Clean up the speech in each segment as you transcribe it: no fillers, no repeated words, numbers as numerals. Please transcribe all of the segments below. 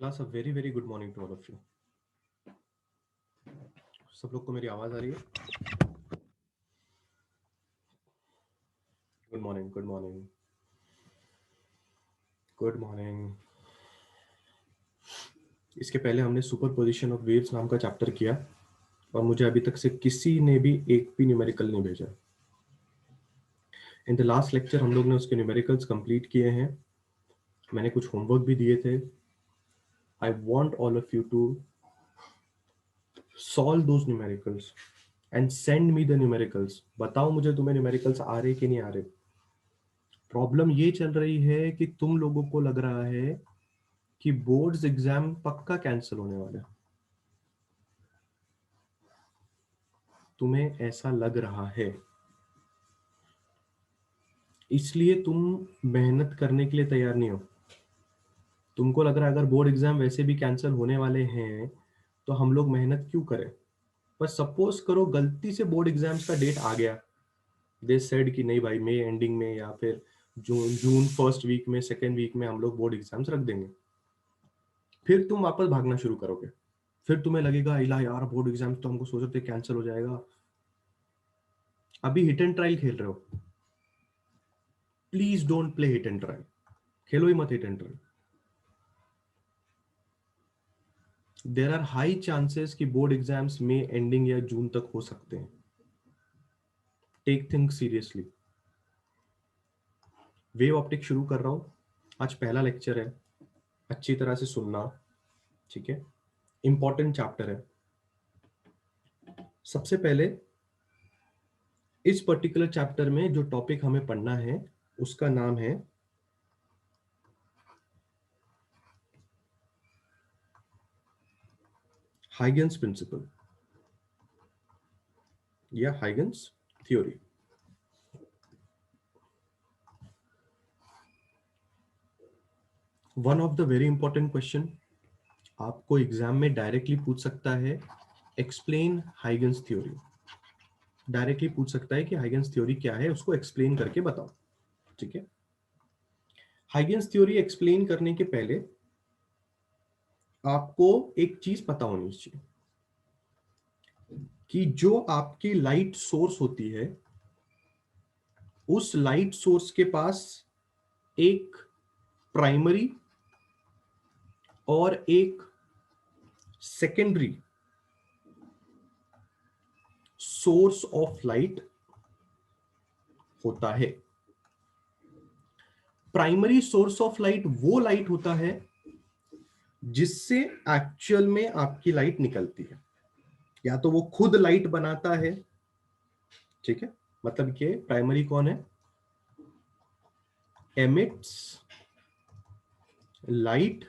Class a very very good morning to all of you. सब लोग को मेरी आवाज आ रही है? Good morning, good morning, good morning. इसके पहले हमने सुपर पोजिशन ऑफ वेव्स नाम का चैप्टर किया और मुझे अभी तक से किसी ने भी एक भी न्यूमेरिकल नहीं भेजा। इन द लास्ट लेक्चर हम लोग ने उसके न्यूमेरिकल्स कंप्लीट किए हैं। मैंने कुछ होमवर्क भी दिए थे। I want all of you to solve those numericals and send me the numericals. बताओ मुझे तुम्हें न्यूमेरिकल्स आ रहे कि नहीं आ रहे। प्रॉब्लम ये चल रही है कि तुम लोगों को लग रहा है कि बोर्ड्स एग्जाम पक्का कैंसिल होने वाला है। तुम्हें ऐसा लग रहा है, इसलिए तुम मेहनत करने के लिए तैयार नहीं हो। तुमको लग रहा है अगर बोर्ड एग्जाम वैसे भी कैंसिल होने वाले हैं तो हम लोग मेहनत क्यों करें। पर सपोज करो गलती से बोर्ड एग्जाम्स का डेट आ गया, दे सेड कि नहीं भाई, मई एंडिंग में या फिर जून जून फर्स्ट वीक में, सेकेंड वीक में हम लोग बोर्ड एग्जाम्स रख देंगे। फिर तुम वापस भागना शुरू करोगे। फिर तुम्हें लगेगा इला यार, बोर्ड एग्जाम्स तो हमको सोच रहे थे कैंसिल हो जाएगा। अभी हिट एंड ट्रायल खेल रहे हो। Please don't play hit and trial. खेलो ही मत hit and trial. There are high chances कि बोर्ड एग्जाम्स में एंडिंग या जून तक हो सकते हैं। Take things seriously. Wave optic शुरू कर रहा हूं। आज पहला लेक्चर है, अच्छी तरह से सुनना, ठीक है। इंपॉर्टेंट चैप्टर है। सबसे पहले इस पर्टिकुलर चैप्टर में जो टॉपिक हमें पढ़ना है उसका नाम है हाइगन्स प्रिंसिपल या Huygens theory. One of the very important question आपको एग्जाम में डायरेक्टली पूछ सकता है, एक्सप्लेन हाइगन्स थ्योरी। डायरेक्टली पूछ सकता है कि हाइगन्स थ्योरी क्या है, उसको एक्सप्लेन करके बताओ, ठीक है। हाइगन्स थ्योरी एक्सप्लेन करने के पहले आपको एक चीज पता होनी चाहिए कि जो आपकी लाइट सोर्स होती है, उस लाइट सोर्स के पास एक प्राइमरी और एक सेकेंडरी सोर्स ऑफ लाइट होता है। प्राइमरी सोर्स ऑफ लाइट वो लाइट होता है जिससे एक्चुअल में आपकी लाइट निकलती है, या तो वो खुद लाइट बनाता है, ठीक है। मतलब कि प्राइमरी कौन है? Emits light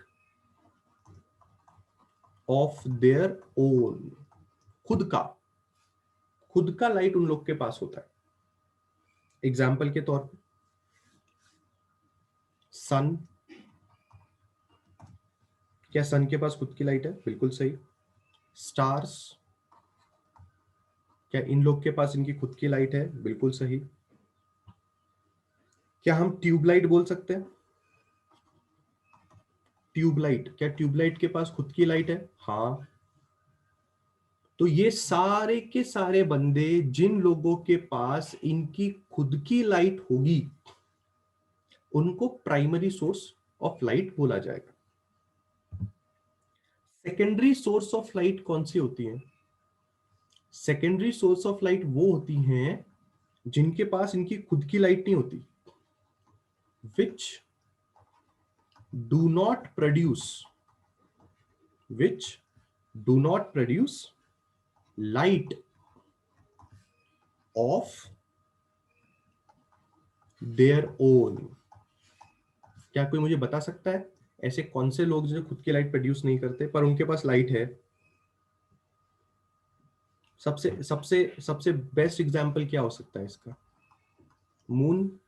of their own. खुद का लाइट उन लोग के पास होता है। एग्जाम्पल के तौर पे सन। क्या सन के पास खुद की लाइट है? बिल्कुल सही। स्टार्स, क्या इन लोग के पास इनकी खुद की लाइट है? बिल्कुल सही। क्या हम ट्यूबलाइट बोल सकते हैं? ट्यूबलाइट, क्या ट्यूबलाइट के पास खुद की लाइट है? हाँ। तो ये सारे के सारे बंदे जिन लोगों के पास इनकी खुद की लाइट होगी उनको प्राइमरी सोर्स ऑफ लाइट बोला जाएगा। सेकेंडरी सोर्स ऑफ लाइट कौन सी होती है? सेकेंडरी सोर्स ऑफ लाइट वो होती हैं जिनके पास इनकी खुद की लाइट नहीं होती, which do not produce which do not produce light of their own। क्या कोई मुझे बता सकता है ऐसे कौन से लोग जो खुद की लाइट प्रोड्यूस नहीं करते पर उनके पास लाइट है? सबसे सबसे सबसे बेस्ट एग्जांपल क्या हो सकता है इसका? मून।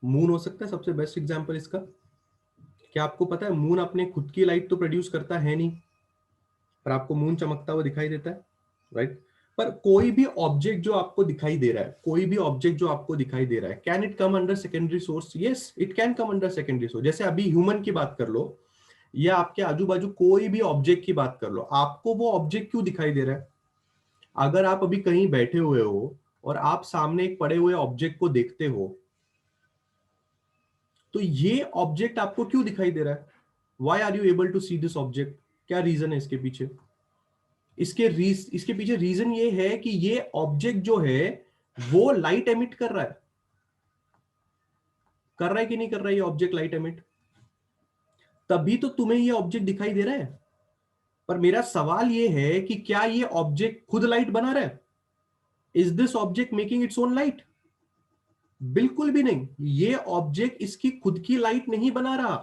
मून हो सकता है सबसे बेस्ट एग्जांपल इसका। क्या आपको पता है मून अपने खुद की लाइट तो प्रोड्यूस करता है नहीं, पर आपको मून चमकता हुआ दिखाई देता है, राइट। पर कोई भी ऑब्जेक्ट जो आपको दिखाई दे रहा है, कोई भी ऑब्जेक्ट जो आपको दिखाई दे रहा है, can it come under secondary source? Yes, it can come under secondary source. जैसे अभी ह्यूमन की बात कर लो या आपके आजू बाजू कोई भी ऑब्जेक्ट की बात कर लो, आपको वो ऑब्जेक्ट क्यों दिखाई दे रहा है? अगर आप अभी कहीं बैठे हुए हो और आप सामने एक पड़े हुए ऑब्जेक्ट को देखते हो, तो ये ऑब्जेक्ट आपको क्यों दिखाई दे रहा है? Why are you able to see this object? क्या रीजन है इसके पीछे? इसके पीछे रीजन ये है कि ये ऑब्जेक्ट जो है वो लाइट एमिट कर रहा है। कर रहा है कि नहीं कर रहा है ये ऑब्जेक्ट लाइट एमिट? तभी तो तुम्हें ये ऑब्जेक्ट दिखाई दे रहा है। पर मेरा सवाल ये है कि क्या ये ऑब्जेक्ट खुद लाइट बना रहा है? Is this object making its own light? बिल्कुल भी नहीं। ये ऑब्जेक्ट इसकी खुद की लाइट नहीं बना रहा।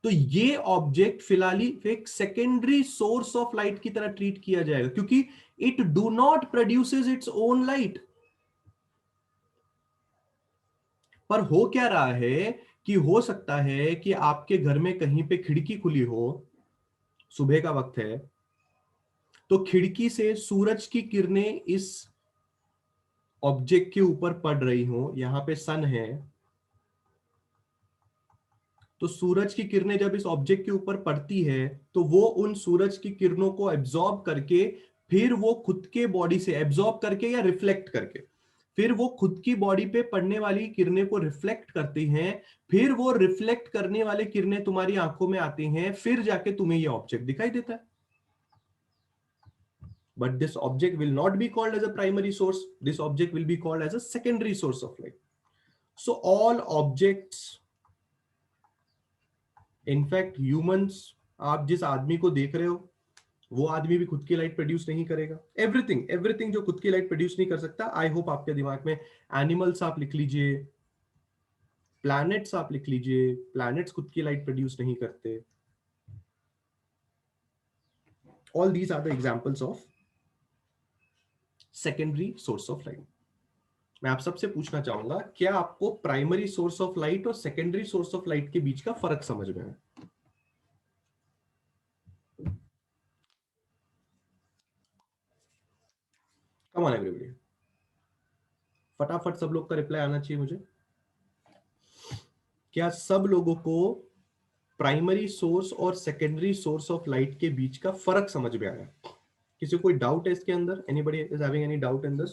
तो ये ऑब्जेक्ट फिलहाल एक सेकेंडरी सोर्स ऑफ लाइट की तरह ट्रीट किया जाएगा, क्योंकि it do not produces its own light. पर हो क्या रहा है कि हो सकता है कि आपके घर में कहीं पे खिड़की खुली हो, सुबह का वक्त है, तो खिड़की से सूरज की किरणें इस ऑब्जेक्ट के ऊपर पड़ रही हो। यहां पे सन है, तो सूरज की किरणें जब इस ऑब्जेक्ट के ऊपर पड़ती है तो वो उन सूरज की किरणों को एब्जॉर्ब करके फिर वो खुद के बॉडी से एब्जॉर्ब करके या रिफ्लेक्ट करके फिर वो खुद की बॉडी पे पड़ने वाली किरणें को रिफ्लेक्ट करती हैं। फिर वो रिफ्लेक्ट करने वाले किरणें तुम्हारी आंखों में आती हैं, फिर जाके तुम्हें ये ऑब्जेक्ट दिखाई देता है। But this object will not be called as a primary source. This object will be called as a secondary source of light. So all objects, in fact humans, आप जिस आदमी को देख रहे हो वो आदमी भी खुद की लाइट प्रोड्यूस नहीं करेगा। एवरीथिंग एवरीथिंग जो खुद की लाइट प्रोड्यूस नहीं कर सकता, आई होप आपके दिमाग में एनिमल्स आप लिख लीजिए, प्लैनेट्स आप लिख लीजिए, प्लैनेट्स खुद की लाइट प्रोड्यूस नहीं करते। All these are the examples of secondary source of light. मैं आप सबसे पूछना चाहूंगा, क्या आपको प्राइमरी सोर्स ऑफ लाइट और सेकेंडरी सोर्स ऑफ लाइट के बीच का फर्क समझ में है? कम ऑन एवरीबॉडी, फटाफट सब लोग का रिप्लाई आना चाहिए मुझे। क्या सब लोगों को प्राइमरी सोर्स और सेकेंडरी सोर्स ऑफ लाइट के बीच का फर्क समझ में आया? किसी को कोई डाउट है इसके अंदर? Anybody is having any doubt in this?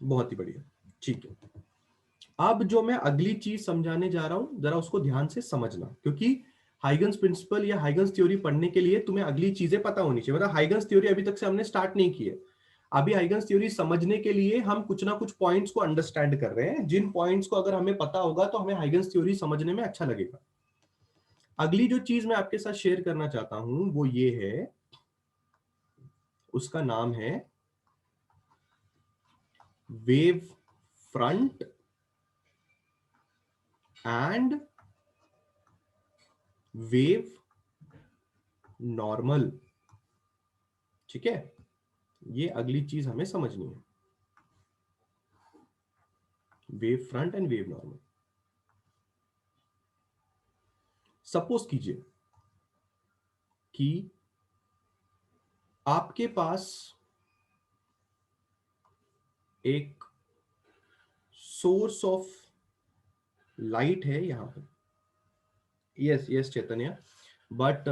बहुत ही बढ़िया, ठीक है। अब जो मैं अगली चीज समझाने जा रहा हूं, जरा उसको ध्यान से समझना, क्योंकि हाइगन्स प्रिंसिपल या हाइगन्स थ्योरी पढ़ने के लिए तुम्हें अगली चीजें पता होनी चाहिए। मतलब हाइगन्स थ्योरी अभी तक से हमने स्टार्ट नहीं की है। अभी हाइगन्स थ्योरी समझने के लिए हम कुछ ना कुछ पॉइंट्स को अंडरस्टैंड कर रहे हैं, जिन पॉइंट्स को अगर हमें पता होगा तो हमें हाइगन्स थ्योरी समझने में अच्छा लगेगा। अगली जो चीज मैं आपके साथ शेयर करना चाहता हूं वो ये है, उसका नाम है wave front end wave normal. ठीक है, ये अगली चीज हमें समझनी है, wave front end wave normal. Suppose कीजिए कि आपके पास एक सोर्स ऑफ लाइट है यहां पर। Yes yes Chaitanya, but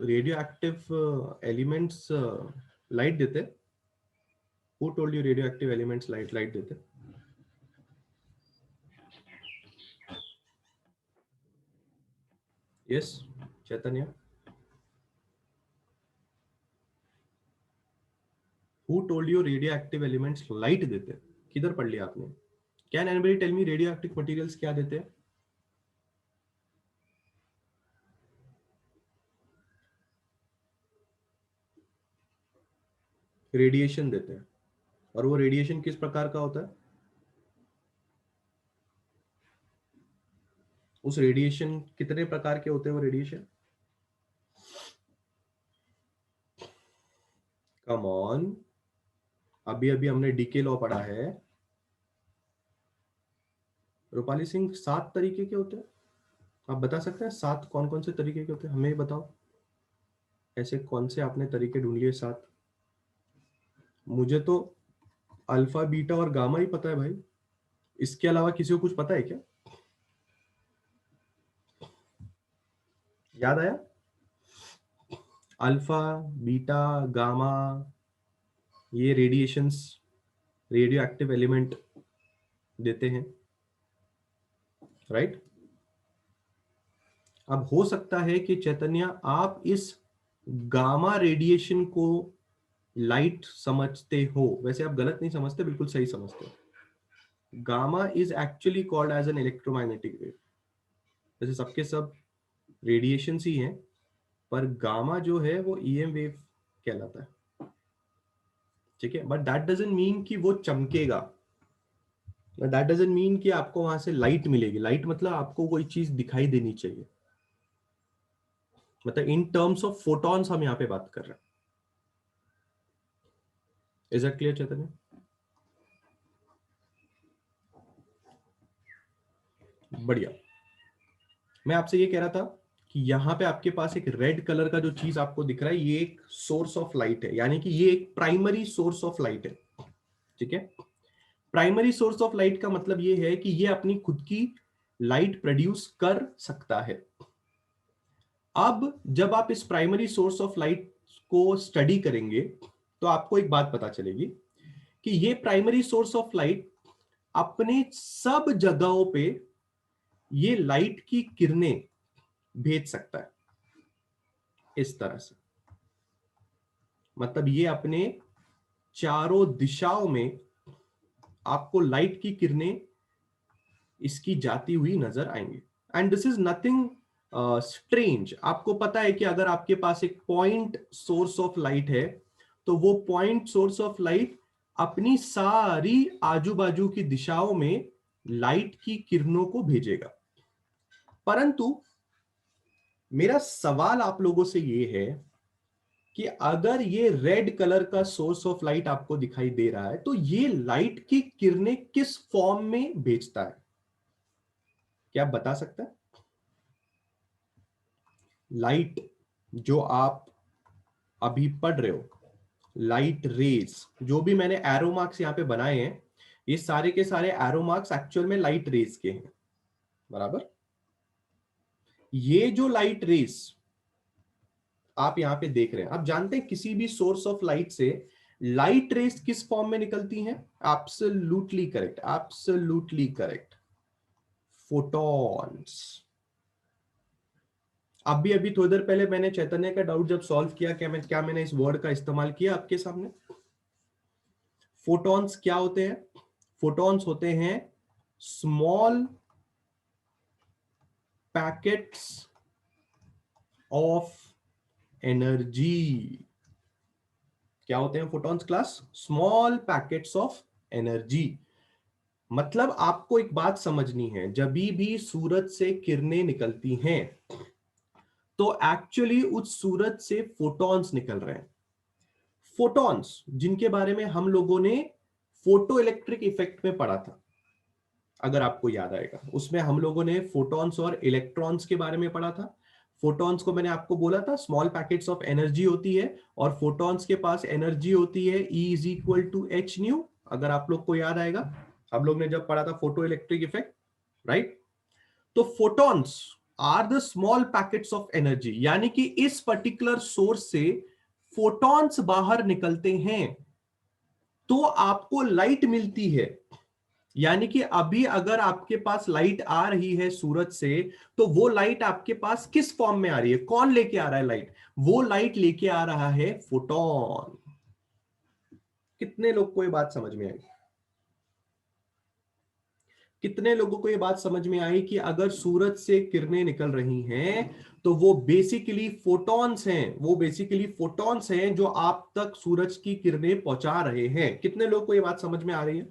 radio active elements light देते? Who told you radio active elements light light देते? Yes Chaitanya, who told you radio active elements light देते? किधर पढ़ लिया आपने? Can anybody tell me radio active materials क्या देते हैं? रेडिएशन देते हैं। और वो रेडिएशन किस प्रकार का होता है? उस रेडिएशन कितने प्रकार के होते हैं वो रेडिएशन? कम ऑन, अभी अभी हमने डीके लॉ पढ़ा है रूपाली सिंह, 7 तरीके के होते हैं। आप बता सकते हैं 7 कौन कौन से तरीके के होते हैं? हमें बताओ, ऐसे कौन से आपने तरीके ढूंढ लिए 7? मुझे तो अल्फा बीटा और गामा ही पता है भाई, इसके अलावा किसी को कुछ पता है क्या? याद आया? अल्फा, बीटा, गामा, ये रेडिएशंस, रेडियो एक्टिव एलिमेंट देते हैं, राइट? अब हो सकता है कि चैतन्य आप इस गामा रेडिएशन को लाइट समझते हो, वैसे आप गलत नहीं समझते, बिल्कुल सही समझते हो। Gamma is actually called as an electromagnetic wave. वैसे सबके सब रेडिएशन ही हैं, पर गामा जो है वो ईएम वेव कहलाता है, ठीक है? बट दैट डजंट मीन कि वो चमकेगा, दैट डजंट मीन कि आपको वहां से लाइट मिलेगी। लाइट मतलब आपको कोई चीज दिखाई देनी चाहिए, मतलब इन टर्म्स ऑफ फोटॉन्स हम यहाँ पे बात कर रहे हैं। इज दैट क्लियर चैतन्य? बढ़िया। मैं आपसे ये कह रहा था कि यहाँ पे आपके पास एक रेड कलर का जो चीज आपको दिख रहा है, ये एक सोर्स ऑफ लाइट है, यानी कि ये एक प्राइमरी सोर्स ऑफ लाइट है, ठीक है? प्राइमरी सोर्स ऑफ लाइट का मतलब ये है कि ये अपनी खुद की लाइट प्रोड्यूस कर सकता है। अब जब आप इस प्राइमरी सोर्स ऑफ लाइट को स्टडी करेंगे तो आपको एक बात पता चलेगी कि ये प्राइमरी सोर्स ऑफ लाइट अपने सब जगहों पे ये लाइट की किरणें भेज सकता है, इस तरह से। मतलब ये अपने चारों दिशाओं में आपको लाइट की किरणें इसकी जाती हुई नजर आएंगी। And this is nothing strange. आपको पता है कि अगर आपके पास एक पॉइंट सोर्स ऑफ लाइट है तो वो पॉइंट सोर्स ऑफ लाइट अपनी सारी आजू बाजू की दिशाओं में लाइट की किरणों को भेजेगा। परंतु मेरा सवाल आप लोगों से ये है कि अगर ये रेड कलर का सोर्स ऑफ लाइट आपको दिखाई दे रहा है तो ये लाइट की किरणें किस फॉर्म में भेजता है? क्या आप बता सकते हैं? लाइट जो आप अभी पढ़ रहे हो, लाइट रेज, जो भी मैंने एरो मार्क्स यहां पे बनाए हैं, ये सारे के सारे एरो मार्क्स एक्चुअल में लाइट रेज के हैं, बराबर? ये जो लाइट रेज आप यहां पे देख रहे हैं, आप जानते हैं किसी भी सोर्स ऑफ लाइट से लाइट रेज किस फॉर्म में निकलती हैं? Absolutely correct, absolutely correct, photons. अभी अभी थोड़ी देर पहले मैंने चैतन्य का डाउट जब सॉल्व किया, क्या मैंने इस वर्ड का इस्तेमाल किया आपके सामने? फोटॉन्स क्या होते हैं? फोटॉन्स होते हैं स्मॉल पैकेट्स ऑफ एनर्जी। क्या होते हैं photons class? Small packets of energy. मतलब आपको एक बात समझनी है, जब भी सूरज से किरणें निकलती हैं तो एक्चुअली उस सूरज से फोटॉन्स निकल रहे हैं। फोटॉन्स जिनके बारे में हम लोगों ने फोटो इलेक्ट्रिक इफेक्ट में पढ़ा था, अगर आपको याद आएगा, उसमें हम लोगों ने फोटॉन्स और इलेक्ट्रॉन्स के बारे में पढ़ा था। फोटॉन्स को मैंने आपको बोला था स्मॉल पैकेट्स ऑफ एनर्जी होती है, और फोटॉन्स के पास एनर्जी होती है E is equal to h nu, अगर आप लोग को याद आएगा, आप लोग ने जब पढ़ा था फोटो इलेक्ट्रिक इफेक्ट, राइट? तो photons are the small packets of energy, यानी कि इस पर्टिकुलर सोर्स से फोटॉन्स बाहर निकलते हैं तो आपको लाइट मिलती है। यानी कि अभी अगर आपके पास लाइट आ रही है सूरज से, तो वो लाइट आपके पास किस फॉर्म में आ रही है? कौन लेके आ रहा है लाइट? वो लाइट लेके आ रहा है फोटॉन। कितने लोग को ये बात समझ में आई? कितने लोगों को ये बात समझ में आई कि अगर सूरज से किरणें निकल रही हैं तो वो बेसिकली फोटॉन्स हैं, वो बेसिकली फोटॉन्स हैं जो आप तक सूरज की किरणें पहुंचा रहे हैं? कितने लोग को ये बात समझ में आ रही है?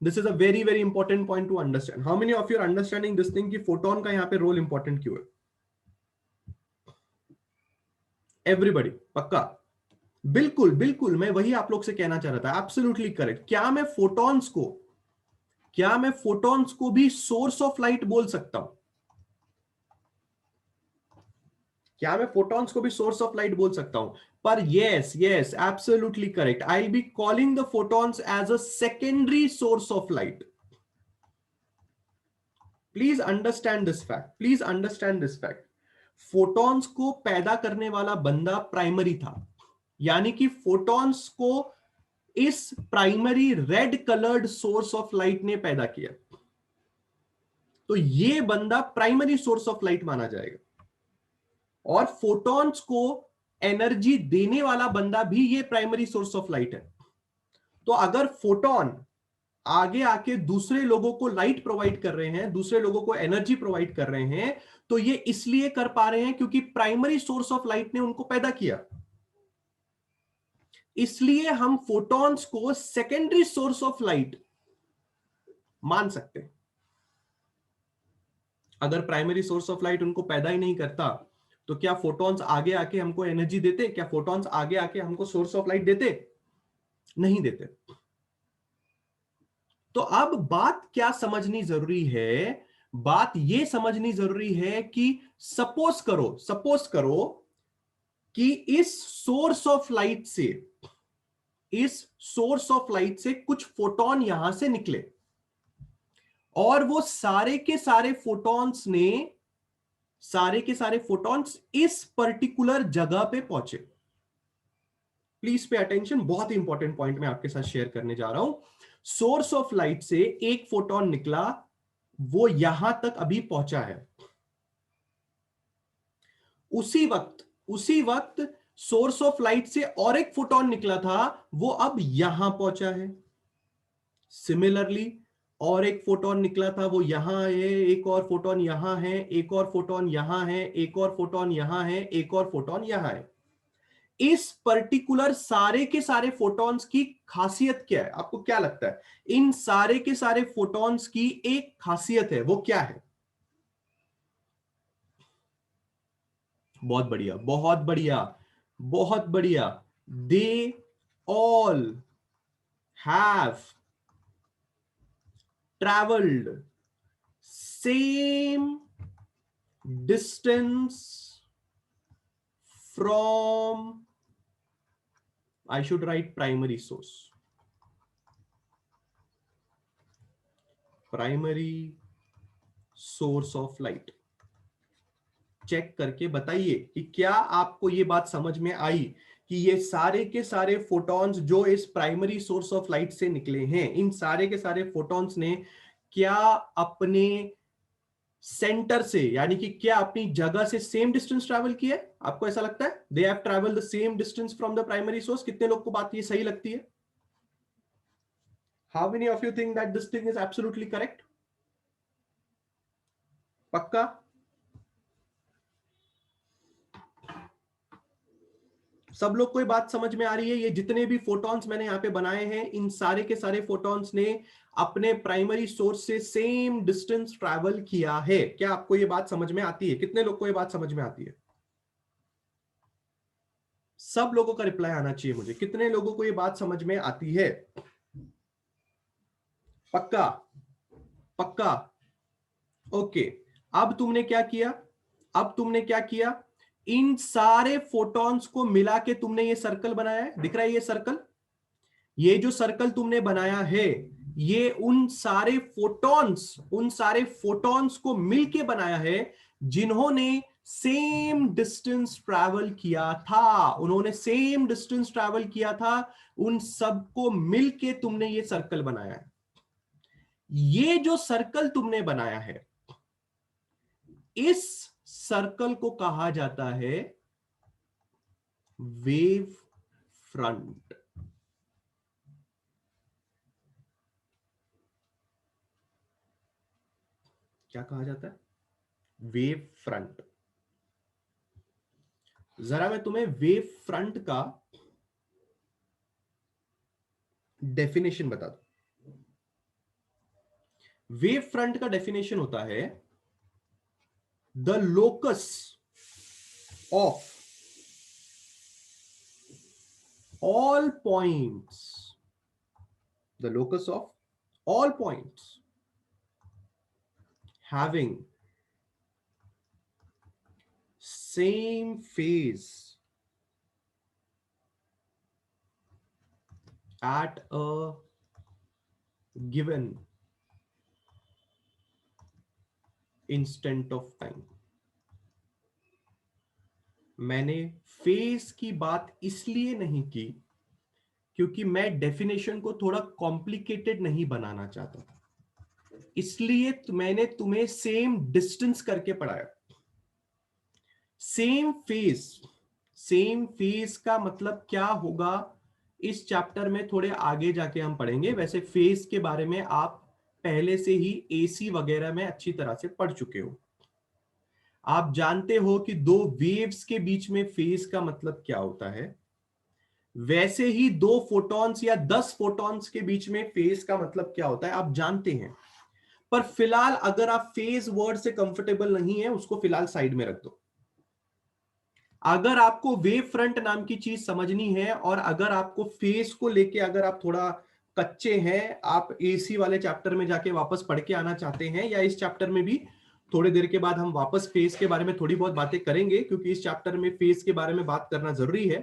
This is a very very important point to understand. How many of you are understanding this thing कि फोटोन का यहां पे रोल इंपॉर्टेंट क्यों है? एवरीबॉडी पक्का? बिल्कुल बिल्कुल, मैं वही आप लोग से कहना चाह रहा था, एब्सोल्युटली करेक्ट। क्या मैं फोटॉन्स को भी सोर्स ऑफ लाइट बोल सकता हूं? क्या मैं फोटॉन्स को भी सोर्स ऑफ लाइट बोल सकता हूं? पर yes yes absolutely correct, I will be calling the photons as a secondary source of light. Please understand this fact, please understand this fact. Photons को पैदा करने वाला बंदा प्राइमरी था, यानी कि फोटॉन्स को इस primary red coloured source of light ने पैदा किया, तो ये बंदा प्राइमरी सोर्स ऑफ लाइट माना जाएगा. और फोटॉन्स को एनर्जी देने वाला बंदा भी ये प्राइमरी सोर्स ऑफ लाइट है. तो अगर फोटॉन आगे आके दूसरे लोगों को लाइट प्रोवाइड कर रहे हैं, दूसरे लोगों को एनर्जी प्रोवाइड कर रहे हैं, तो ये इसलिए कर पा रहे हैं क्योंकि प्राइमरी सोर्स ऑफ लाइट ने उनको पैदा किया. इसलिए हम फोटॉन्स को सेकेंडरी सोर्स ऑफ लाइट मान सकते हैं. अगर प्राइमरी सोर्स ऑफ लाइट उनको पैदा ही नहीं करता, तो क्या फोटॉन्स आगे आके हमको एनर्जी देते? क्या फोटॉन्स आगे आके हमको सोर्स ऑफ लाइट देते? नहीं देते. तो अब बात क्या समझनी जरूरी है? बात यह समझनी जरूरी है कि सपोज करो कि इस सोर्स ऑफ लाइट से कुछ फोटॉन यहां से निकले और वो सारे के सारे फोटॉन्स इस पर्टिकुलर जगह पे पहुंचे. प्लीज पे अटेंशन, बहुत ही इंपॉर्टेंट पॉइंट मैं आपके साथ शेयर करने जा रहा हूं. सोर्स ऑफ लाइट से एक फोटॉन निकला, वो यहां तक अभी पहुंचा है. उसी वक्त सोर्स ऑफ लाइट से और एक फोटॉन निकला था, वो अब यहां पहुंचा है. सिमिलरली और एक फोटॉन निकला था, वो यहां है, एक और फोटॉन यहां है, एक और फोटॉन यहां है, एक और फोटॉन यहां है, एक और फोटॉन यहां है. इस पर्टिकुलर सारे के सारे फोटॉन्स की खासियत क्या है? आपको क्या लगता है? इन सारे के सारे फोटॉन्स की एक खासियत है, वो क्या है? बहुत बढ़िया, बहुत बढ़िया, बहुत बढ़िया. They all have travelled same distance from, I should write primary source. Primary source of light. Check करके बताइए कि क्या आपको ये बात समझ में आई कि ये सारे के सारे फोटॉन्स जो इस प्राइमरी सोर्स ऑफ लाइट से निकले हैं, इन सारे के सारे फोटॉन्स ने क्या अपने सेंटर से, यानी कि क्या अपनी जगह से सेम डिस्टेंस ट्रैवल किया है? आपको ऐसा लगता है? They have travelled the same distance from the primary source. कितने लोग को बात ये सही लगती है? How many of you think that this thing is absolutely correct? पक्का? सब लोग को ये बात समझ में आ रही है? ये जितने भी फोटॉन्स मैंने यहां पे बनाए हैं, इन सारे के सारे फोटॉन्स ने अपने प्राइमरी सोर्स से सेम डिस्टेंस ट्रैवल किया है. क्या आपको ये बात समझ में आती है? कितने लोग को ये बात समझ में आती है? सब लोगों का रिप्लाई आना चाहिए मुझे. कितने लोगों को ये बात समझ में आती है? पक्का? पक्का? ओके. अब तुमने क्या किया? इन सारे फोटॉन्स को मिला के तुमने ये सर्कल बनाया है. दिख रहा है ये सर्कल? ये जो सर्कल तुमने बनाया है, ये उन सारे फोटॉन्स को मिलके बनाया है जिन्होंने सेम डिस्टेंस ट्रैवल किया था. उन सबको मिलके तुमने ये सर्कल बनाया है. ये जो सर्कल तुमने बनाया है, इस सर्कल को कहा जाता है वेव फ्रंट. क्या कहा जाता है? Wave front. जरा मैं तुम्हें वेव फ्रंट का डेफिनेशन बता दूं. वेव फ्रंट का डेफिनेशन होता है the locus of all points, the locus of all points having same phase at a given instant of time। मैंने फेज की बात इसलिए नहीं की क्योंकि मैं डेफिनेशन को थोड़ा कॉम्प्लिकेटेड नहीं बनाना चाहता था, इसलिए मैंने तुम्हें सेम डिस्टेंस करके पढ़ाया। सेम फेज, सेम फेज का मतलब क्या होगा इस चैप्टर में थोड़े आगे जाके हम पढ़ेंगे। वैसे फेज के बारे में आप पहले से ही एसी वगैरह में अच्छी तरह से पढ़ चुके हो। आप जानते हो कि दो वेव्स के बीच में फेज का मतलब क्या होता है। वैसे ही दो फोटॉन्स या 10 फोटॉन्स के बीच में फेज का मतलब क्या होता है आप जानते हैं। पर फिलहाल अगर आप फेज वर्ड से कंफर्टेबल नहीं है उसको फिलहाल साइड में रख दो। अगर आपको वेव फ्रंट नाम की चीज समझनी है और अगर आपको फेज को लेके अगर आप थोड़ा कच्चे हैं, आप एसी वाले चैप्टर में जाके वापस पढ़ के आना चाहते हैं, या इस चैप्टर में भी थोड़ी देर के बाद हम वापस फेज के बारे में थोड़ी बहुत बातें करेंगे क्योंकि इस चैप्टर में फेज के बारे में बात करना जरूरी है।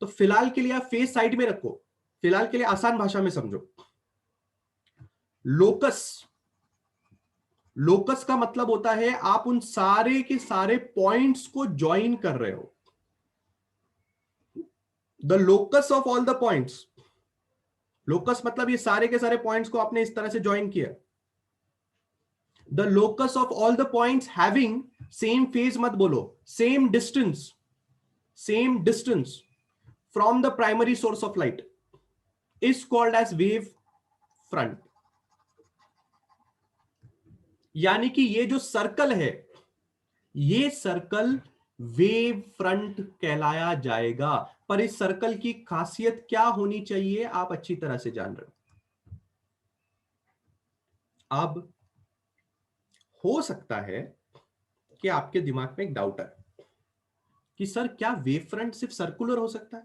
तो फिलहाल के लिए आप फेज साइड में रखो, फिलहाल के लिए आसान भाषा में समझो। लोकस, लोकस का मतलब होता है आप उन सारे के सारे पॉइंट्स को ज्वाइन कर रहे हो। The locus of all the points, locus मतलब ये सारे के सारे पॉइंट्स को आपने इस तरह से ज्वाइन किया। The locus of all the points having same phase मत बोलो, same distance, same distance from the primary source of light is called as wave front. यानी कि ये जो सर्कल है, ये सर्कल वेव फ्रंट कहलाया जाएगा। पर इस सर्कल की खासियत क्या होनी चाहिए आप अच्छी तरह से जान रहे हो। अब हो सकता है कि आपके दिमाग में एक डाउट है कि सर क्या वेव फ्रंट सिर्फ सर्कुलर हो सकता है?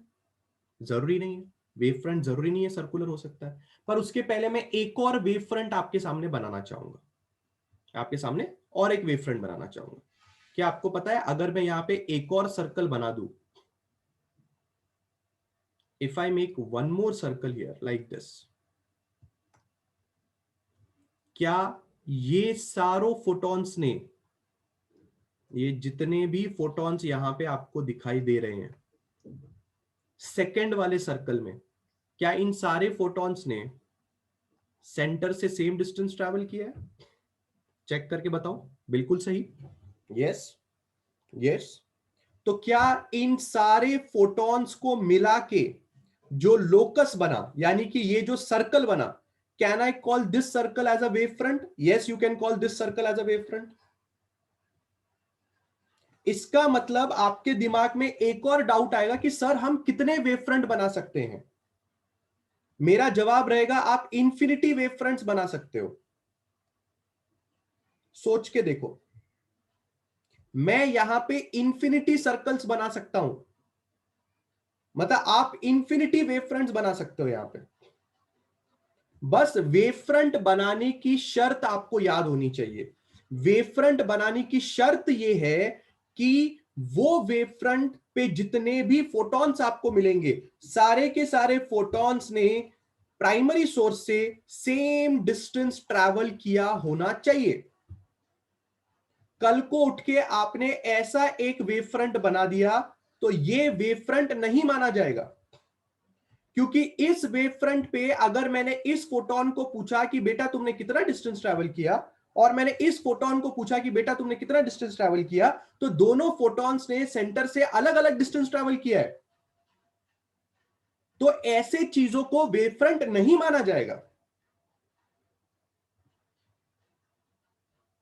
जरूरी नहीं है, वेव फ्रंट जरूरी नहीं है सर्कुलर हो सकता है। पर उसके पहले मैं एक और वेव फ्रंट आपके सामने बनाना चाहूंगा, आपके सामने और एक वेव फ्रंट बनाना चाहूंगा। क्या आपको पता है अगर मैं यहां पे एक और सर्कल बना दूं, if I make one more circle here like this, क्या ये सारों फोटॉन्स ने, ये जितने भी फोटॉन्स यहां पे आपको दिखाई दे रहे हैं सेकंड वाले सर्कल में, क्या इन सारे फोटॉन्स ने सेंटर से सेम डिस्टेंस ट्रैवल किया है? चेक करके बताओ। बिल्कुल सही, यस यस। तो क्या इन सारे फोटॉन्स को मिला के जो लोकस बना, यानी कि ये जो सर्कल बना, can I call this circle as a wave front? Yes, you can call this circle as a wave front. इसका मतलब आपके दिमाग में एक और डाउट आएगा कि सर हम कितने वेव फ्रंट बना सकते हैं। मेरा जवाब रहेगा आप इंफिनिटी वेव फ्रंट्स बना सकते हो। सोच के देखो, मैं यहां पे इंफिनिटी सर्कल्स बना सकता हूं, मतलब आप इंफिनिटी वेव फ्रंट्स बना सकते हो यहां पे। बस वेव फ्रंट बनाने की शर्त आपको याद होनी चाहिए। वेव फ्रंट बनाने की शर्त यह है कि वो वेव फ्रंट पे जितने भी फोटॉन्स आपको मिलेंगे, सारे के सारे फोटॉन्स ने प्राइमरी सोर्स से सेम डिस्टेंस ट्रैवल किया होना चाहिए। कल को उठ के आपने ऐसा एक वेव फ्रंट बना दिया तो ये वेव फ्रंट नहीं माना जाएगा, क्योंकि इस वेव फ्रंट पे अगर मैंने इस फोटोन को पूछा कि बेटा तुमने कितना डिस्टेंस ट्रैवल किया, और मैंने इस फोटोन को पूछा कि बेटा तुमने कितना डिस्टेंस ट्रैवल किया, तो दोनों फोटॉन्स ने सेंटर से अलग अलग डिस्टेंस ट्रैवल किया है। तो ऐसे चीजों को वेव फ्रंट नहीं माना जाएगा।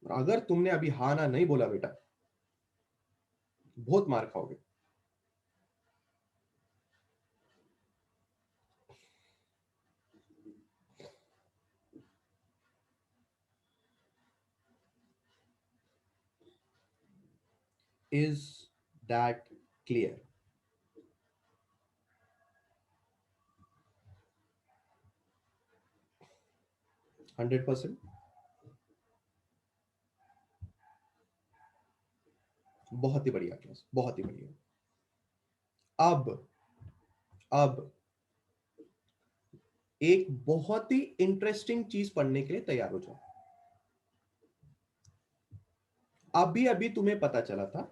अगर तुमने अभी हाँ ना नहीं बोला बेटा, बहुत मार खाओगे। Is that clear? 100%। बहुत ही बढ़िया क्लास, बहुत ही बढ़िया। अब एक बहुत ही इंटरेस्टिंग चीज पढ़ने के लिए तैयार हो जाओ। अभी अभी तुम्हें पता चला था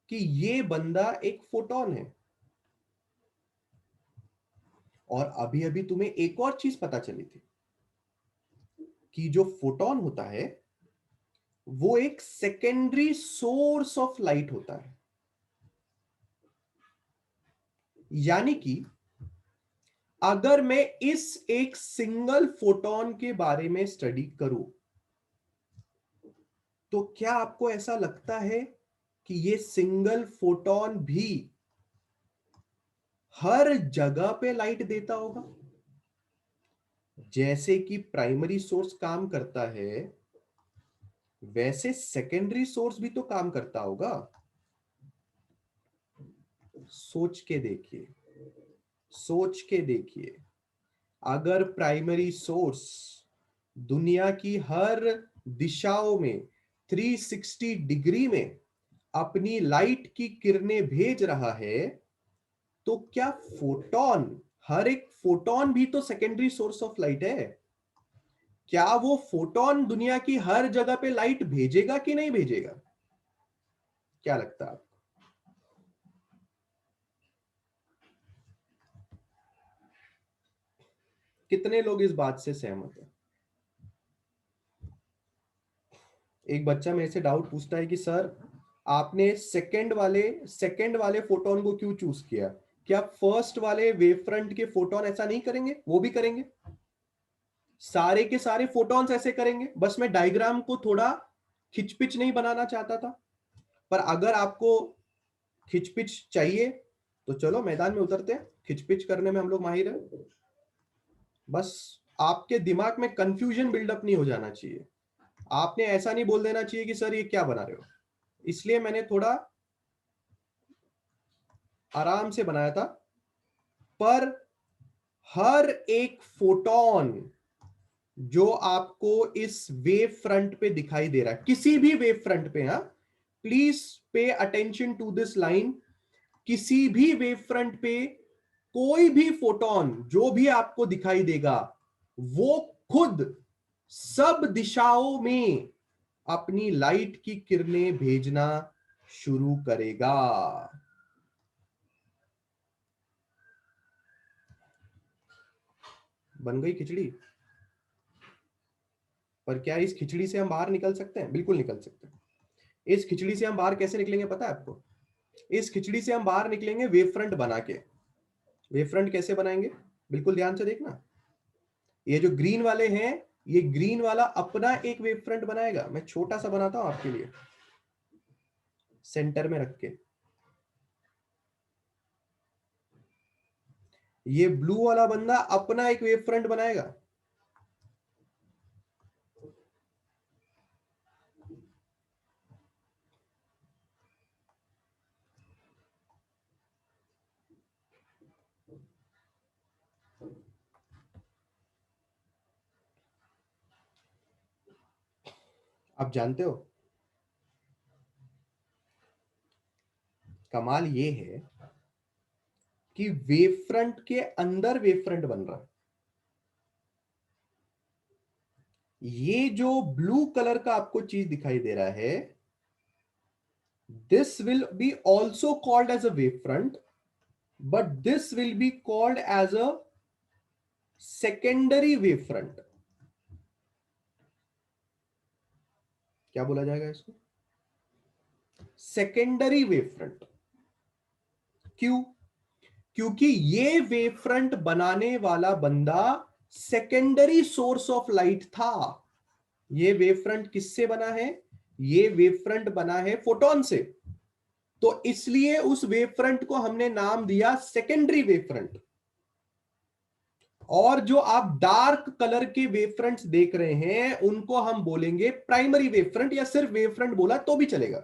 कि ये बंदा एक फोटोन है, और अभी अभी तुम्हें एक और चीज पता चली थी कि जो फोटोन होता है वो एक सेकेंडरी सोर्स ऑफ लाइट होता है। यानी कि अगर मैं इस एक सिंगल फोटोन के बारे में स्टडी करूं, तो क्या आपको ऐसा लगता है कि ये सिंगल फोटोन भी हर जगह पे लाइट देता होगा? जैसे कि प्राइमरी सोर्स काम करता है, वैसे सेकेंडरी सोर्स भी तो काम करता होगा। सोच के देखिए, सोच के देखिए। अगर प्राइमरी सोर्स दुनिया की हर दिशाओं में 360 डिग्री में अपनी लाइट की किरणें भेज रहा है, तो क्या फोटोन, हर एक फोटोन भी तो सेकेंडरी सोर्स ऑफ लाइट है? क्या वो फोटोन दुनिया की हर जगह पे लाइट भेजेगा कि नहीं भेजेगा? क्या लगता है आपको? कितने लोग इस बात से सहमत हैं? एक बच्चा मेरे से डाउट पूछता है कि सर, आपने सेकंड वाले फोटोन को क्यों चूज किया? क्या फर्स्ट वाले वेव फ्रंट के फोटोन ऐसा नहीं करेंगे? वो भी करेंगे, सारे के सारे फोटॉन्स ऐसे करेंगे। बस मैं डायग्राम को थोड़ा खिचपिच नहीं बनाना चाहता था। पर अगर आपको खिचपिच चाहिए तो चलो मैदान में उतरते हैं, खिचपिच करने में हम लोग माहिर हैं। बस आपके दिमाग में कंफ्यूजन बिल्डअप नहीं हो जाना चाहिए। आपने ऐसा नहीं बोल देना चाहिए कि सर ये क्या बना रहे हो। इसलिए मैंने थोड़ा आराम से बनाया था। पर हर एक फोटोन जो आपको इस वेव फ्रंट पे दिखाई दे रहा है, किसी भी वेव फ्रंट पे, हाँ, please pay attention to this line, किसी भी वेव फ्रंट पे कोई भी फोटोन जो भी आपको दिखाई देगा, वो खुद सब दिशाओं में अपनी लाइट की किरणें भेजना शुरू करेगा। बन गई खिचड़ी? पर क्या इस खिचड़ी से हम बाहर निकल सकते हैं? बिल्कुल निकल सकते हैं। इस खिचड़ी से हम बाहर कैसे निकलेंगे पता है आपको? इस खिचड़ी से हम बाहर निकलेंगे वेव फ्रंट बना के। वेव फ्रंट कैसे बनाएंगे? बिल्कुल ध्यान से देखना। ये जो ग्रीन वाले हैं, ये ग्रीन वाला अपना एक वेव फ्रंट बनाएगा। मैं छोटा सा बनाता हूं आपके लिए, सेंटर में रख के। ये ब्लू वाला बंदा अपना एक वेव फ्रंट बनाएगा। आप जानते हो, कमाल ये है कि वेव फ्रंट के अंदर वेव फ्रंट बन रहा है। ये जो ब्लू कलर का आपको चीज दिखाई दे रहा है, this will be also called as a wave front, but this will be called as a secondary wave front. क्या बोला जाएगा इसको? Secondary wave front. क्यों? क्योंकि ये वेव फ्रंट बनाने वाला बंदा सेकेंडरी सोर्स ऑफ लाइट था। ये वेव फ्रंट किससे बना है? ये वेव फ्रंट बना है फोटोन से। तो इसलिए उस वेव फ्रंट को हमने नाम दिया सेकेंडरी वेव फ्रंट। और जो आप डार्क कलर के वेव फ्रंट्स देख रहे हैं, उनको हम बोलेंगे प्राइमरी वेव फ्रंट, या सिर्फ वेव फ्रंट बोला तो भी चलेगा।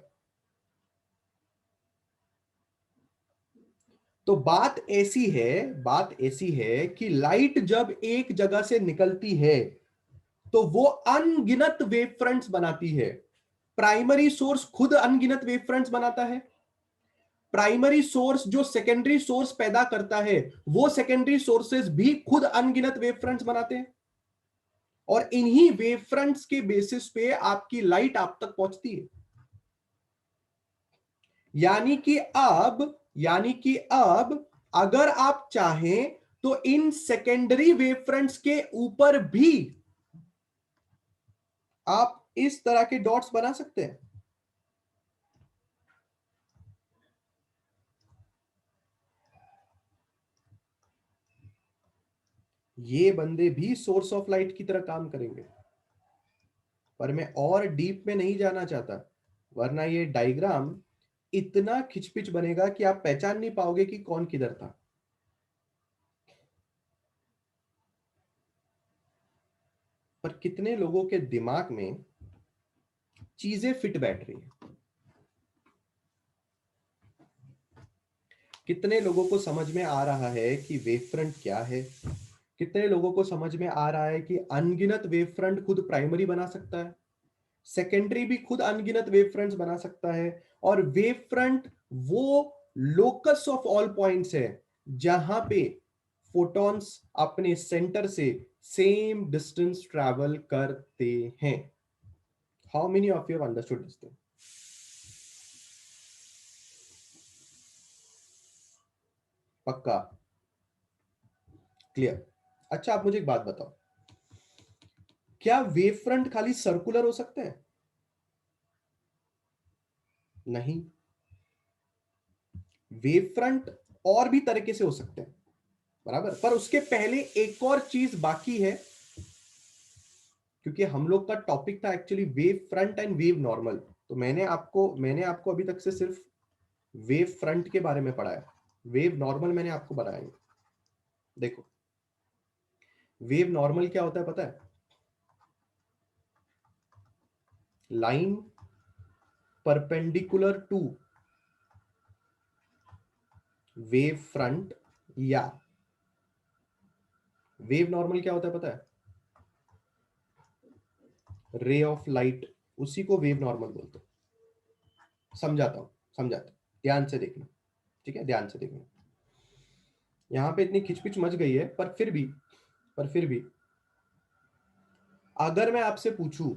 तो बात ऐसी है कि लाइट जब एक जगह से निकलती है तो वो अनगिनत वेव फ्रंट्स बनाती है। प्राइमरी सोर्स खुद अनगिनत वेव फ्रंट्स बनाता है, प्राइमरी सोर्स जो सेकेंडरी सोर्स पैदा करता है वो सेकेंडरी सोर्सेस भी खुद अनगिनत वेव फ्रंट्स बनाते हैं, और इन्हीं वेव फ्रंट्स के बेसिस पे आपकी लाइट आप तक पहुंचती है। यानी कि अब अगर आप चाहें तो इन सेकेंडरी वेव फ्रंट्स के ऊपर भी आप इस तरह के डॉट्स बना सकते हैं। ये बंदे भी सोर्स ऑफ लाइट की तरह काम करेंगे, पर मैं और डीप में नहीं जाना चाहता, वरना ये डायग्राम इतना खिचपिच बनेगा कि आप पहचान नहीं पाओगे कि कौन किधर था। पर कितने लोगों के दिमाग में चीजें फिट बैठ रही है, कितने लोगों को समझ में आ रहा है कि वेव फ्रंट क्या है, कितने लोगों को समझ में आ रहा है कि अनगिनत वेव फ्रंट खुद प्राइमरी बना सकता है, सेकेंडरी भी खुद अनगिनत वेव फ्रंट्स बना सकता है, और वेव फ्रंट वो लोकस ऑफ ऑल पॉइंट्स है जहां पे फोटॉन्स अपने सेंटर से सेम डिस्टेंस ट्रैवल करते हैं। How many of you have understood this thing? पक्का? क्लियर? अच्छा, आप मुझे एक बात बताओ, क्या वेव फ्रंट खाली सर्कुलर हो सकते हैं? नहीं, वेव फ्रंट और भी तरीके से हो सकते हैं, बराबर। पर उसके पहले एक और चीज बाकी है, क्योंकि हम लोग का टॉपिक था actually wave front end wave normal. तो मैंने आपको अभी तक से सिर्फ वेव फ्रंट के बारे में पढ़ाया, वेव नॉर्मल मैंने आपको बताया नहीं। देखो, वेव नॉर्मल क्या होता है पता है? Line perpendicular to wave front, या वेव नॉर्मल क्या होता है पता है? रे ऑफ लाइट, उसी को वेव नॉर्मल बोलते हैं। समझाता हूं, ध्यान से देखना, ठीक है? ध्यान से देखना। यहां पे इतनी खिचपिच मच गई है, पर फिर भी अगर मैं आपसे पूछूं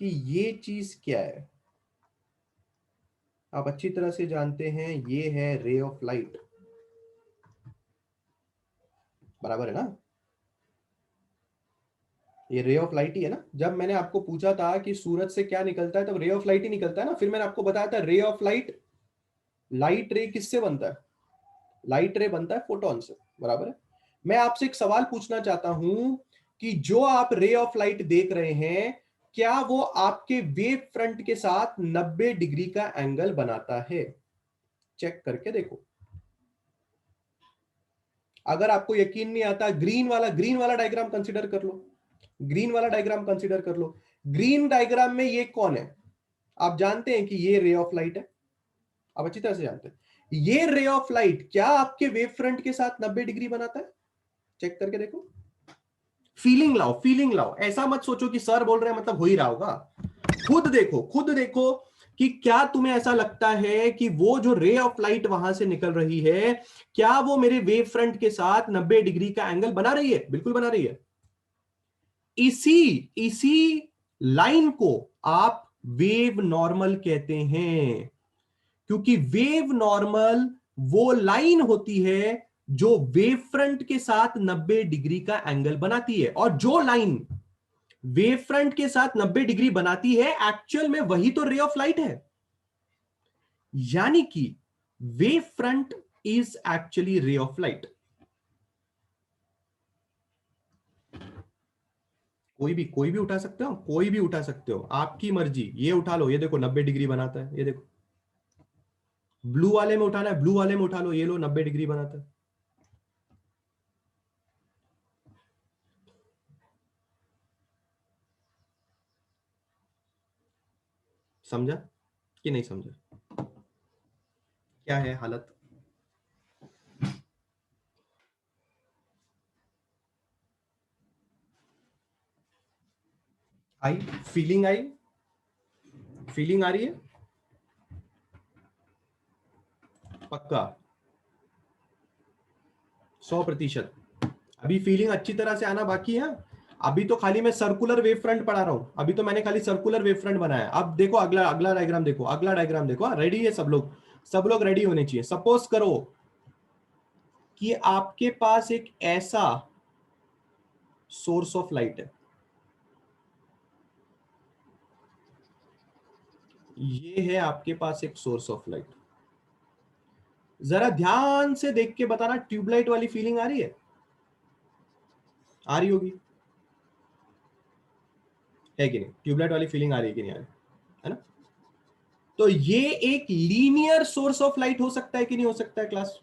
कि ये चीज क्या है, आप अच्छी तरह से जानते हैं ये है रे ऑफ लाइट, बराबर है ना? ये रे ऑफ लाइट ही है ना? जब मैंने आपको पूछा था कि सूरज से क्या निकलता है, तब रे ऑफ लाइट ही निकलता है ना। फिर मैंने आपको बताया था रे ऑफ लाइट, लाइट रे किससे बनता है? लाइट रे बनता है फोटोन से, बराबर है। मैं आपसे एक सवाल पूछना चाहता हूं कि जो आप रे ऑफ लाइट देख रहे हैं, क्या वो आपके वेव फ्रंट के साथ 90 डिग्री का एंगल बनाता है? चेक करके देखो। अगर आपको यकीन नहीं आता, ग्रीन वाला डायग्राम कंसीडर कर लो, ग्रीन वाला डायग्राम कंसीडर कर लो। ग्रीन डायग्राम में ये कौन है? आप जानते हैं कि ये रे ऑफ लाइट है, आप अच्छी तरह से जानते हैं। ये रे ऑफ लाइट क्या आपके वेव फ्रंट के साथ 90 डिग्री बनाता है? चेक करके देखो। फीलिंग लाओ, ऐसा मत सोचो कि सर बोल रहे हैं मतलब हो ही रहा होगा। खुद देखो कि क्या तुम्हें ऐसा लगता है कि वो जो रे ऑफ लाइट वहां से निकल रही है, क्या वो मेरे वेव फ्रंट के साथ 90 डिग्री का एंगल बना रही है? बिल्कुल बना रही है। इसी इसी लाइन को आप वेव नॉर्मल कहते हैं, क्योंकि वेव नॉर्मल वो लाइन होती है जो वेव फ्रंट के साथ 90 डिग्री का एंगल बनाती है, और जो लाइन वेव फ्रंट के साथ 90 डिग्री बनाती है एक्चुअल में वही तो रे ऑफ लाइट है। यानी कि wave front is actually ray of light. कोई भी उठा सकते हो, कोई भी उठा सकते हो, आपकी मर्जी। ये उठा लो, ये देखो 90 डिग्री बनाता है, ये देखो। ब्लू वाले में उठाना है, ब्लू वाले में उठा लो, ये लो 90 डिग्री बनाता है। समझा कि नहीं समझा? क्या है हालत? आई? फीलिंग आई? फीलिंग आ रही है? पक्का? 100%? अभी फीलिंग अच्छी तरह से आना बाकी है। अभी तो खाली मैं सर्कुलर वेव फ्रंट पढ़ा रहा हूं, अभी तो मैंने खाली सर्कुलर वेव फ्रंट बनाया। अब देखो अगला अगला डायग्राम देखो, अगला डायग्राम देखो। रेडी है सब लोग? सब लोग रेडी होने चाहिए। सपोज करो कि आपके पास एक ऐसा सोर्स ऑफ लाइट है, ये है आपके पास एक सोर्स ऑफ लाइट। जरा ध्यान से देख के बताना, ट्यूबलाइट वाली फीलिंग आ रही है? आ रही होगी, है कि नहीं? ट्यूबलाइट वाली फीलिंग आ रही है कि नहीं आ रही है ना? तो ये एक लीनियर सोर्स ऑफ लाइट हो सकता है कि नहीं हो सकता है क्लास?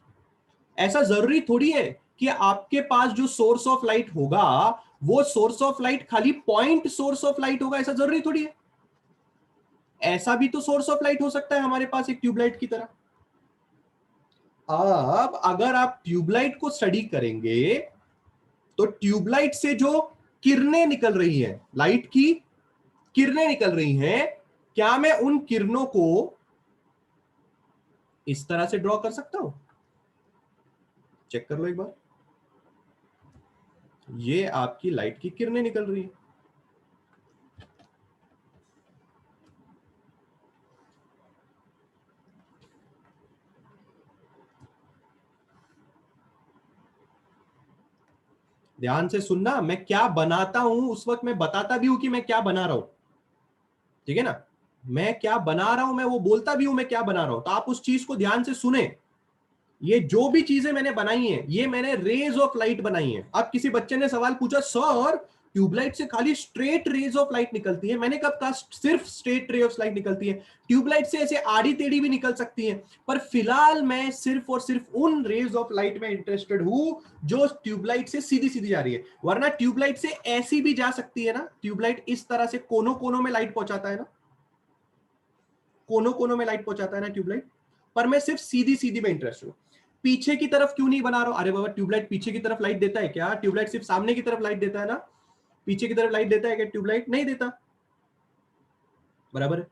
ऐसा जरूरी थोड़ी है कि आपके पास जो सोर्स ऑफ लाइट होगा वो सोर्स ऑफ लाइट खाली पॉइंट सोर्स ऑफ लाइट होगा, ऐसा जरूरी थोड़ी है। ऐसा भी तो सोर्स ऑफ लाइट हो सकता है हमारे पास एक ट्यूबलाइट की तरह। अब अगर आप ट्यूबलाइट को स्टडी करेंगे तो ट्यूबलाइट से जो किरणें निकल रही हैं, लाइट की किरणें निकल रही हैं, क्या मैं उन किरणों को इस तरह से ड्रॉ कर सकता हूं? चेक कर लो एक बार। ये आपकी लाइट की किरणें निकल रही है। ध्यान से सुनना, मैं क्या बनाता हूं उस वक्त मैं बताता भी हूं कि मैं क्या बना रहा हूं, ठीक है ना? मैं क्या बना रहा हूं, मैं वो बोलता भी हूं मैं क्या बना रहा हूं, तो आप उस चीज को ध्यान से सुने। ये जो भी चीजें मैंने बनाई हैं ये मैंने रेज ऑफ लाइट बनाई है। अब किसी बच्चे ने सवाल पूछा, सर ट्यूबलाइट से खाली स्ट्रेट रेज ऑफ लाइट निकलती है। मैंने कब कहा सिर्फ स्ट्रेट रे ऑफ लाइट निकलती है? ट्यूबलाइट से ऐसे आड़ी टेढ़ी भी निकल सकती है, पर फिलहाल मैं सिर्फ और सिर्फ उन रेज ऑफ लाइट में इंटरेस्टेड हूं जो ट्यूबलाइट से सीधी सीधी जा रही है। वरना ट्यूबलाइट से ऐसी भी जा सकती है ना, ट्यूबलाइट इस तरह से कोनों कोनों में लाइट पहुंचाता है ना, कोनों कोनों में लाइट पहुंचाता है ना ट्यूबलाइट, पर मैं सिर्फ सीधी सीधी में इंटरेस्ट हूं। पीछे की तरफ क्यों नहीं बना रहा हूं? अरे बाबा, ट्यूबलाइट पीछे की तरफ लाइट देता है क्या? ट्यूबलाइट सिर्फ सामने की तरफ लाइट देता है ना, पीछे की तरफ लाइट देता है क्या? ट्यूबलाइट नहीं देता, बराबर है।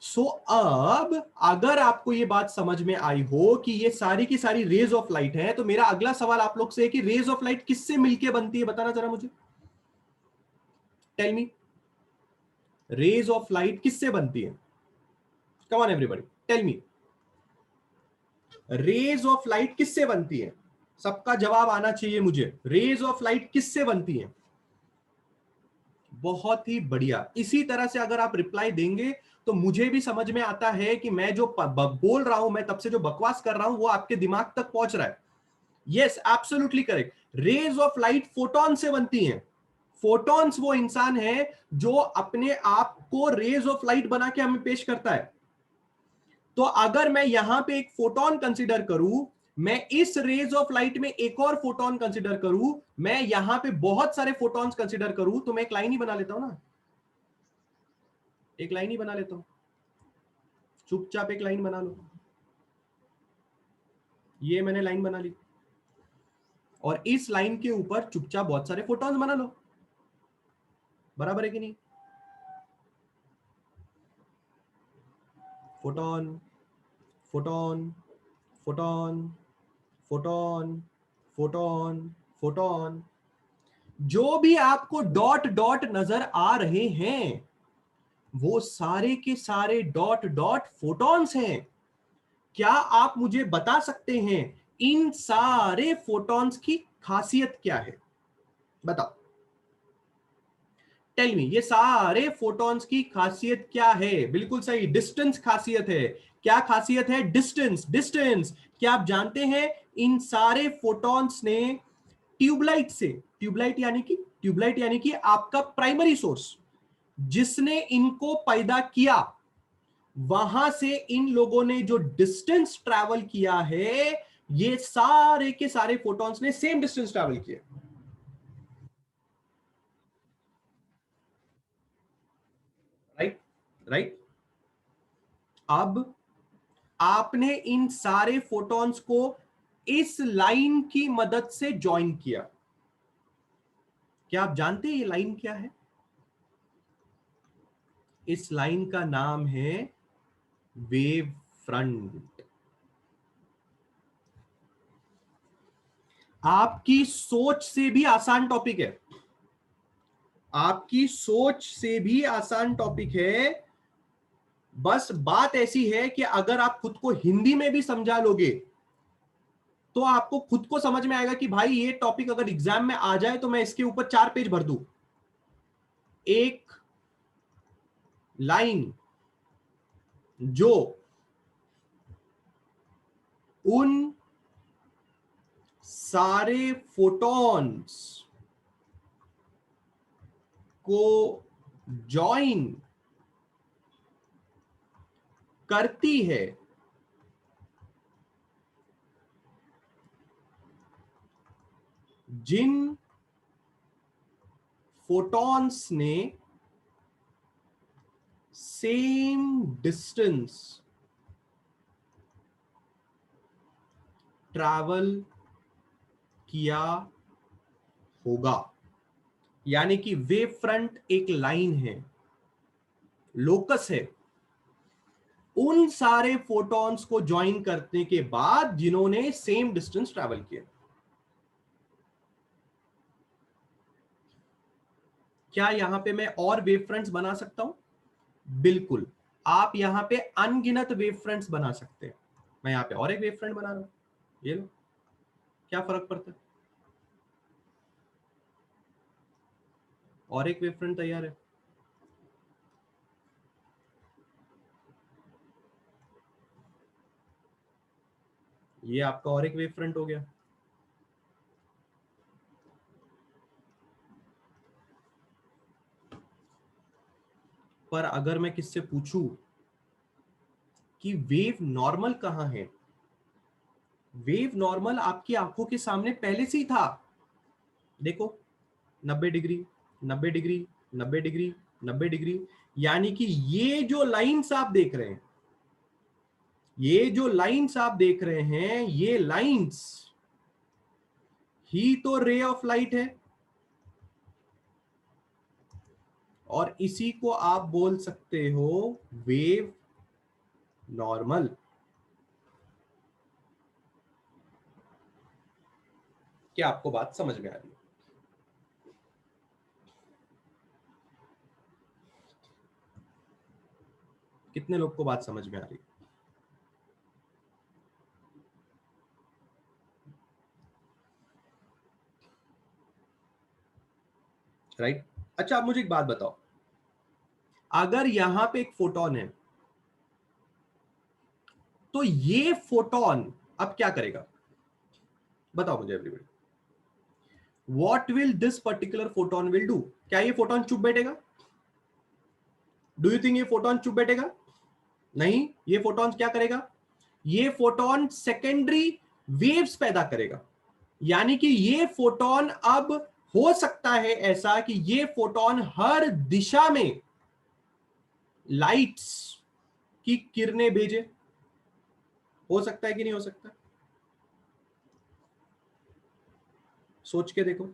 सो अब अगर आपको ये बात समझ में आई हो कि ये सारी की सारी रेज ऑफ लाइट है, तो मेरा अगला सवाल आप लोग से है कि रेज ऑफ लाइट किससे मिलके बनती है? बताना जरा मुझे, tell me. Rays of light किससे बनती है? Come on everybody, tell me. Rays of light किससे बनती है? सबका जवाब आना चाहिए मुझे। रेज ऑफ लाइट किससे बनती है? बहुत ही बढ़िया। इसी तरह से अगर आप रिप्लाई देंगे तो मुझे भी समझ में आता है कि मैं जो बोल रहा हूं, मैं तब से जो बकवास कर रहा हूं वो आपके दिमाग तक पहुंच रहा है। Yes, absolutely correct. Rays of light photon से बनती हैं। फोटॉन्स वो इंसान है जो अपने आप को रेज ऑफ लाइट बना के हमें पेश करता है। तो अगर मैं यहां पे एक फोटोन कंसीडर करूं, मैं इस रेज ऑफ लाइट में एक और फोटोन कंसीडर करूं, मैं यहां पे बहुत सारे फोटॉन्स कंसीडर करूं, तो मैं एक लाइन ही बना लेता हूं ना, एक लाइन ही बना लेता हूं। चुपचाप एक लाइन बना लो। ये मैंने लाइन बना ली, और इस लाइन के ऊपर चुपचाप बहुत सारे फोटॉन्स बना लो। बराबर है कि नहीं? Photon, photon, photon, photon, photon, photon. जो भी आपको डॉट डॉट नजर आ रहे हैं वो सारे के सारे डॉट डॉट फोटॉन्स हैं। क्या आप मुझे बता सकते हैं इन सारे फोटॉन्स की खासियत क्या है? बताओ, टेल मी। ये सारे फोटॉन्स की खासियत क्या है? बिल्कुल सही, डिस्टेंस खासियत है। क्या खासियत है? डिस्टेंस। डिस्टेंस। क्या आप जानते हैं इन सारे फोटॉन्स ने ट्यूबलाइट से, ट्यूबलाइट यानी कि आपका प्राइमरी सोर्स जिसने इनको पैदा किया, वहां से इन लोगों ने जो डिस्टेंस ट्रैवल किया है, ये सारे के सारे फोटॉन्स ने सेम डिस्टेंस ट्रैवल किया। Right, right. अब आपने इन सारे फोटॉन्स को इस लाइन की मदद से ज्वाइन किया। क्या आप जानते हैं ये लाइन क्या है? इस लाइन का नाम है वेव फ्रंट। आपकी सोच से भी आसान टॉपिक है, आपकी सोच से भी आसान टॉपिक है। बस बात ऐसी है कि अगर आप खुद को हिंदी में भी समझा लोगे तो आपको खुद को समझ में आएगा कि भाई ये टॉपिक अगर एग्जाम में आ जाए तो मैं इसके ऊपर 4 पेज भर दूं। एक लाइन जो उन सारे फोटॉन्स को जॉइन करती है, जिन फोटॉन्स ने सेम डिस्टेंस ट्रैवल किया होगा। यानी कि वेव फ्रंट एक लाइन है, लोकस है, उन सारे फोटॉन्स को ज्वाइन करने के बाद जिन्होंने सेम डिस्टेंस ट्रैवल किया। क्या यहां पे मैं और वेव फ्रंट्स बना सकता हूं? बिल्कुल, आप यहां पे अनगिनत वेव फ्रंट्स बना सकते हैं। मैं यहां पे और एक वेव फ्रंट बना रहा हूं, ये लो, क्या फर्क पड़ता है? और एक वेव फ्रंट तैयार है। ये आपका और एक वेव फ्रंट हो गया। पर अगर मैं किससे पूछूं कि वेव नॉर्मल कहां है, वेव नॉर्मल आपकी आंखों के सामने पहले से ही था। देखो, 90 डिग्री, 90 डिग्री, 90 डिग्री, 90 डिग्री। यानी कि ये जो लाइंस आप देख रहे हैं, ये जो लाइंस आप देख रहे हैं, ये लाइंस ही तो रे ऑफ लाइट है। और इसी को आप बोल सकते हो वेव नॉर्मल। क्या आपको बात समझ में आ रही है? कितने लोग को बात समझ में आ रही है? राइट। अच्छा, आप मुझे एक बात बताओ, अगर यहां पे एक फोटोन है तो ये फोटोन अब क्या करेगा? बताओ मुझे everybody, what will this particular photon will do? क्या ये फोटोन चुप बैठेगा? डू यू थिंक ये फोटोन चुप बैठेगा? नहीं, ये फोटोन क्या करेगा? ये फोटोन सेकेंडरी वेव्स पैदा करेगा। यानी कि ये फोटोन अब हो सकता है ऐसा कि ये फोटोन हर दिशा में लाइट्स की किरणें भेजे। हो सकता है कि नहीं हो सकता? सोच के देखो,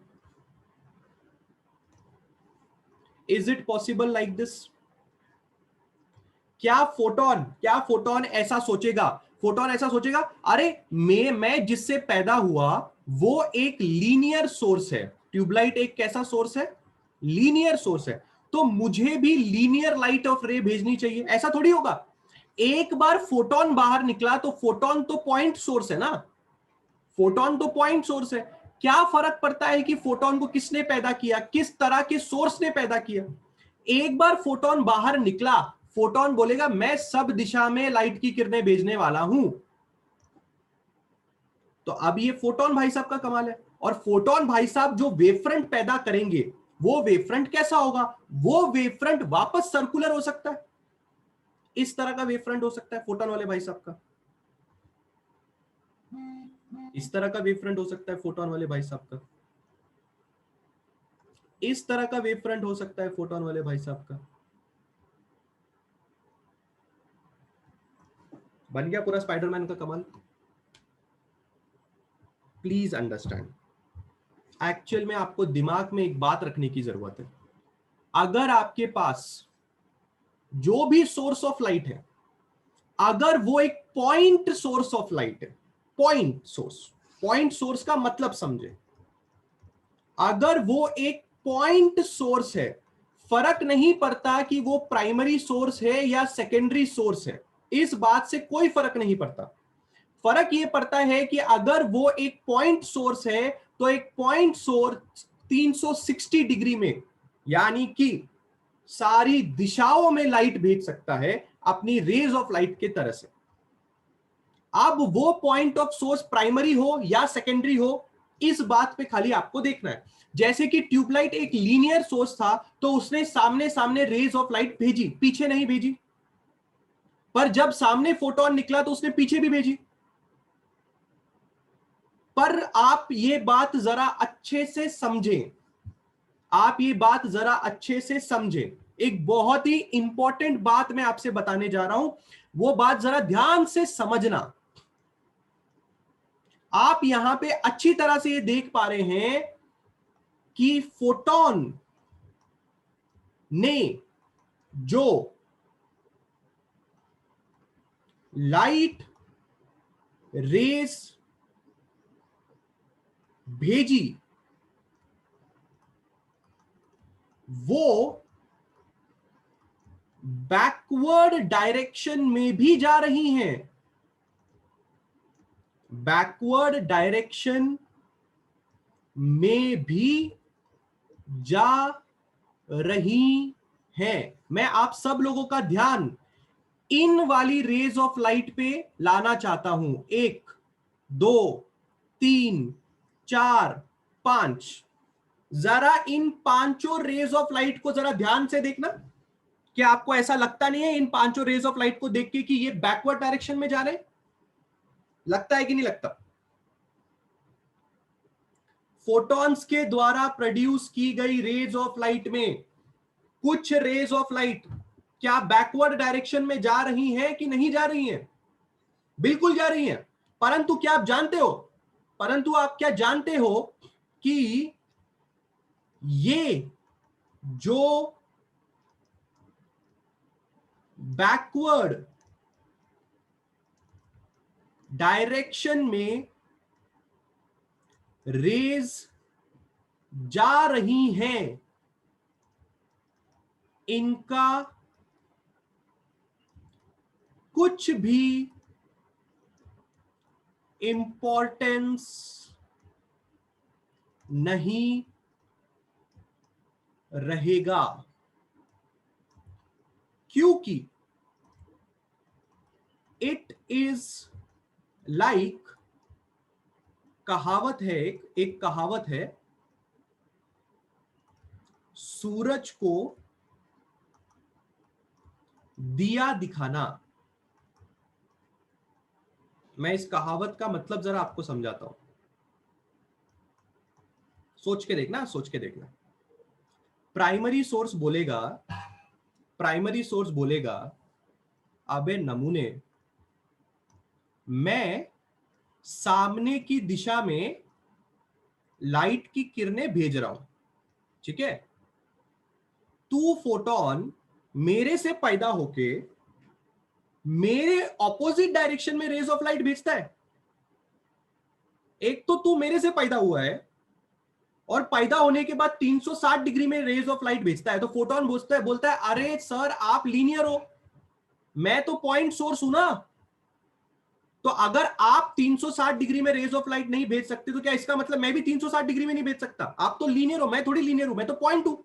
is it possible like this? क्या फोटोन ऐसा सोचेगा? फोटोन ऐसा सोचेगा, अरे मैं जिससे पैदा हुआ वो एक लीनियर सोर्स है। ट्यूबलाइट एक कैसा सोर्स है? लीनियर सोर्स है। तो मुझे भी लीनियर लाइट ऑफ रे भेजनी चाहिए। ऐसा थोड़ी होगा। एक बार फोटोन बाहर निकला तो फोटोन तो पॉइंट सोर्स है ना, फोटोन तो पॉइंट सोर्स है। क्या फर्क पड़ता है कि फोटोन को किसने पैदा किया, किस तरह के सोर्स ने पैदा किया? एक बार फोटोन बाहर निकला, फोटोन बोलेगा मैं सब दिशा में लाइट की किरणें भेजने वाला हूं। तो अब ये फोटोन भाई साहब का कमाल है। और फोटोन भाई साहब जो वेवफ्रंट पैदा करेंगे, वो वेवफ्रंट कैसा होगा? वो वेवफ्रंट वापस सर्कुलर हो सकता है। इस तरह का वेवफ्रंट हो सकता है फोटोन वाले भाई साहब का। इस तरह का वेवफ्रंट हो सकता है फोटोन वाले भाई साहब का। इस तरह का वेवफ्रंट हो सकता है फोटोन वाले भाई साहब का। बन गया पूरा स्पाइडरमैन का कमाल। प्लीज अंडरस्टैंड, एक्चुअल में आपको दिमाग में एक बात रखने की जरूरत है। अगर आपके पास जो भी सोर्स ऑफ लाइट है, अगर वो एक पॉइंट सोर्स ऑफ लाइट है, पॉइंट सोर्स का मतलब समझे, अगर वो एक पॉइंट सोर्स है, फर्क नहीं पड़ता कि वो प्राइमरी सोर्स है या सेकेंडरी सोर्स है, इस बात से कोई फर्क नहीं पड़ता। फर्क ये पड़ता है कि अगर वो एक पॉइंट सोर्स है तो एक पॉइंट सोर्स 360 डिग्री में, यानी कि सारी दिशाओं में लाइट भेज सकता है अपनी रेज ऑफ लाइट के तरह से। अब वो पॉइंट ऑफ सोर्स प्राइमरी हो या सेकेंडरी हो, इस बात पे खाली आपको देखना है। जैसे कि ट्यूबलाइट एक लीनियर सोर्स था तो उसने सामने सामने रेज ऑफ लाइट भेजी, पीछे नहीं भेजी। पर जब सामने फोटोन निकला तो उसने पीछे भी भेजी। पर आप ये बात जरा अच्छे से समझें, आप ये बात जरा अच्छे से समझें। एक बहुत ही इंपॉर्टेंट बात मैं आपसे बताने जा रहा हूं, वो बात जरा ध्यान से समझना। आप यहां पे अच्छी तरह से ये देख पा रहे हैं कि फोटोन ने जो लाइट रेस भेजी वो बैकवर्ड डायरेक्शन में भी जा रही हैं, बैकवर्ड डायरेक्शन में भी जा रही हैं। मैं आप सब लोगों का ध्यान इन वाली रेज ऑफ लाइट पे लाना चाहता हूं। 1 2 3 4 5, जरा इन पांचों रेज ऑफ लाइट को जरा ध्यान से देखना। क्या आपको ऐसा लगता नहीं है इन पांचों रेज ऑफ लाइट को देख के कि ये बैकवर्ड डायरेक्शन में जा रहे हैं? लगता है कि नहीं लगता? फोटॉन्स के द्वारा प्रोड्यूस की गई रेज ऑफ लाइट में कुछ रेज ऑफ लाइट क्या बैकवर्ड डायरेक्शन में जा रही हैं कि नहीं जा रही हैं? बिल्कुल जा रही हैं। परंतु क्या आप जानते हो, परंतु आप क्या जानते हो कि ये जो बैकवर्ड डायरेक्शन में रेज जा रही हैं, इनका कुछ भी इंपॉर्टेंस नहीं रहेगा, क्योंकि इट इज लाइक, कहावत है, एक कहावत है, सूरज को दिया दिखाना। मैं इस कहावत का मतलब जरा आपको समझाता हूं, सोच के देखना, सोच के देखना। प्राइमरी सोर्स बोलेगा, प्राइमरी सोर्स बोलेगा, अबे नमूने, मैं सामने की दिशा में लाइट की किरणें भेज रहा हूं, ठीक है? तू फोटोन मेरे से पैदा होके मेरे ऑपोजिट डायरेक्शन में रेज ऑफ लाइट भेजता है। एक तो तू मेरे से पैदा हुआ है और पैदा होने के बाद 360 डिग्री में रेज ऑफ लाइट भेजता है, तो फोटोन बोलता है अरे सर आप लीनियर हो, मैं तो पॉइंट सोर्स हूं ना। तो अगर आप 360 डिग्री में रेज ऑफ लाइट नहीं भेज सकते तो क्या इसका मतलब मैं भी 360 डिग्री में नहीं भेज सकता? आप तो लीनियर हो, मैं थोड़ी लीनियर हूं, मैं तो पॉइंट हूं।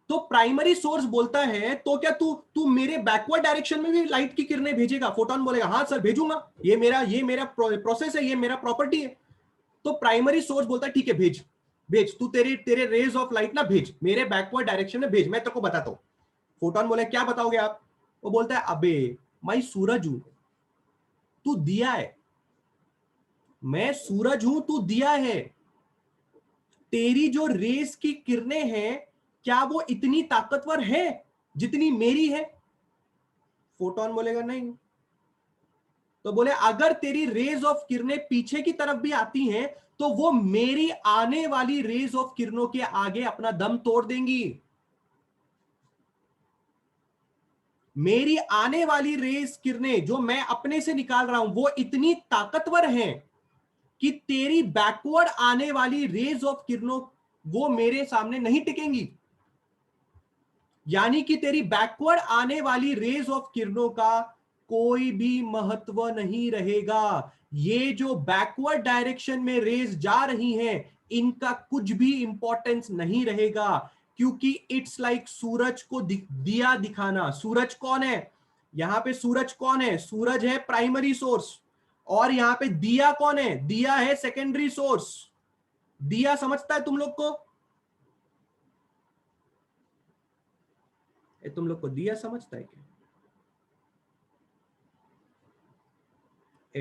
तो प्राइमरी सोर्स बोलता है तो क्या तू तू मेरे बैकवर्ड डायरेक्शन में भी लाइट की किरणें भेजेगा? फोटोन बोलेगा हाँ सर भेजूंगा, ये मेरा प्रोसेस है, ये मेरा प्रॉपर्टी है। तो प्राइमरी सोर्स बोलता है ठीक है भेज, भेज तू तेरे तेरे रेज ऑफ लाइट ना भेज, मेरे बैकवर्ड डायरेक्शन में भेज, मैं तेरे को बताता हूं। फोटोन बोले क्या बताओगे आप? वो बोलता है अबे मैं सूरज हूं, तू दिया है, मैं सूरज हूं, तू दिया है। तेरी जो रेस की किरणें हैं क्या वो इतनी ताकतवर है जितनी मेरी है? फोटोन बोलेगा नहीं। तो बोले अगर तेरी रेज ऑफ किरणें पीछे की तरफ भी आती हैं तो वो मेरी आने वाली रेज ऑफ किरणों के आगे अपना दम तोड़ देंगी। मेरी आने वाली रेज किरणें जो मैं अपने से निकाल रहा हूं वो इतनी ताकतवर हैं कि तेरी बैकवर्ड आने वाली रेज ऑफ किरणों वो मेरे सामने नहीं टिकेंगी। यानी कि तेरी बैकवर्ड आने वाली रेज ऑफ किरणों का कोई भी महत्व नहीं रहेगा। ये जो बैकवर्ड डायरेक्शन में रेज जा रही हैं इनका कुछ भी इंपॉर्टेंस नहीं रहेगा, क्योंकि इट्स लाइक सूरज को दिया दिखाना। सूरज कौन है यहां पे? सूरज कौन है? सूरज है प्राइमरी सोर्स, और यहां पे दिया कौन है? दिया है सेकेंडरी सोर्स। दिया समझता है तुम लोग को? तुम लोग को दिया समझता है क्या?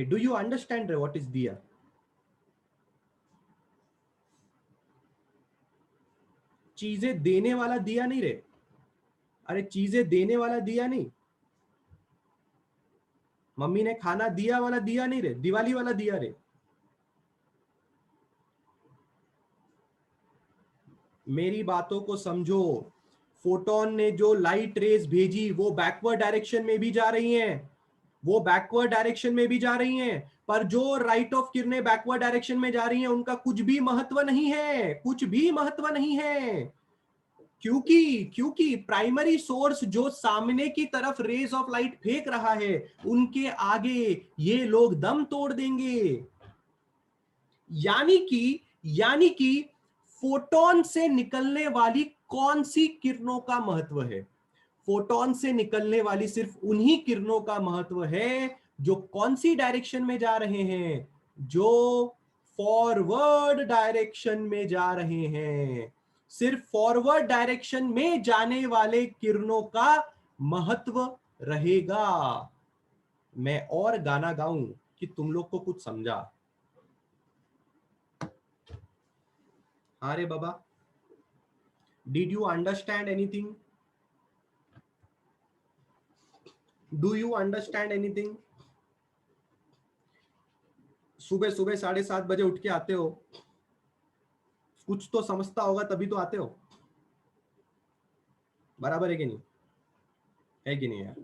Do you understand what is दिया? चीजें देने वाला दिया नहीं रे। अरे चीजें देने वाला दिया नहीं। मम्मी ने खाना दिया वाला दिया नहीं रे, दिवाली वाला दिया रे। मेरी बातों को समझो। फोटोन ने जो लाइट रेज भेजी वो बैकवर्ड डायरेक्शन में भी जा रही हैं, वो बैकवर्ड डायरेक्शन में भी जा रही हैं, पर जो राइट ऑफ किरणें बैकवर्ड डायरेक्शन में जा रही हैं उनका कुछ भी महत्व नहीं है, कुछ भी महत्व नहीं है। क्योंकि क्योंकि प्राइमरी सोर्स जो सामने की तरफ रेज ऑफ लाइट फेंक रहा है उनके आगे ये लोग दम तोड़ देंगे। यानी कि फोटोन से निकलने वाली कौन सी किरणों का महत्व है? फोटोन से निकलने वाली सिर्फ उन्हीं किरणों का महत्व है जो कौन सी डायरेक्शन में जा रहे हैं? जो फॉरवर्ड डायरेक्शन में जा रहे हैं। सिर्फ फॉरवर्ड डायरेक्शन में जाने वाले किरणों का महत्व रहेगा। मैं और गाना गाऊं कि तुम लोग को कुछ समझा? अरे बाबा, did you understand anything? Do you understand anything? सुबह सुबह 7:30 बजे उठ के आते हो, कुछ तो समझता होगा तभी तो आते हो। बराबर है कि नहीं? है कि नहीं यार?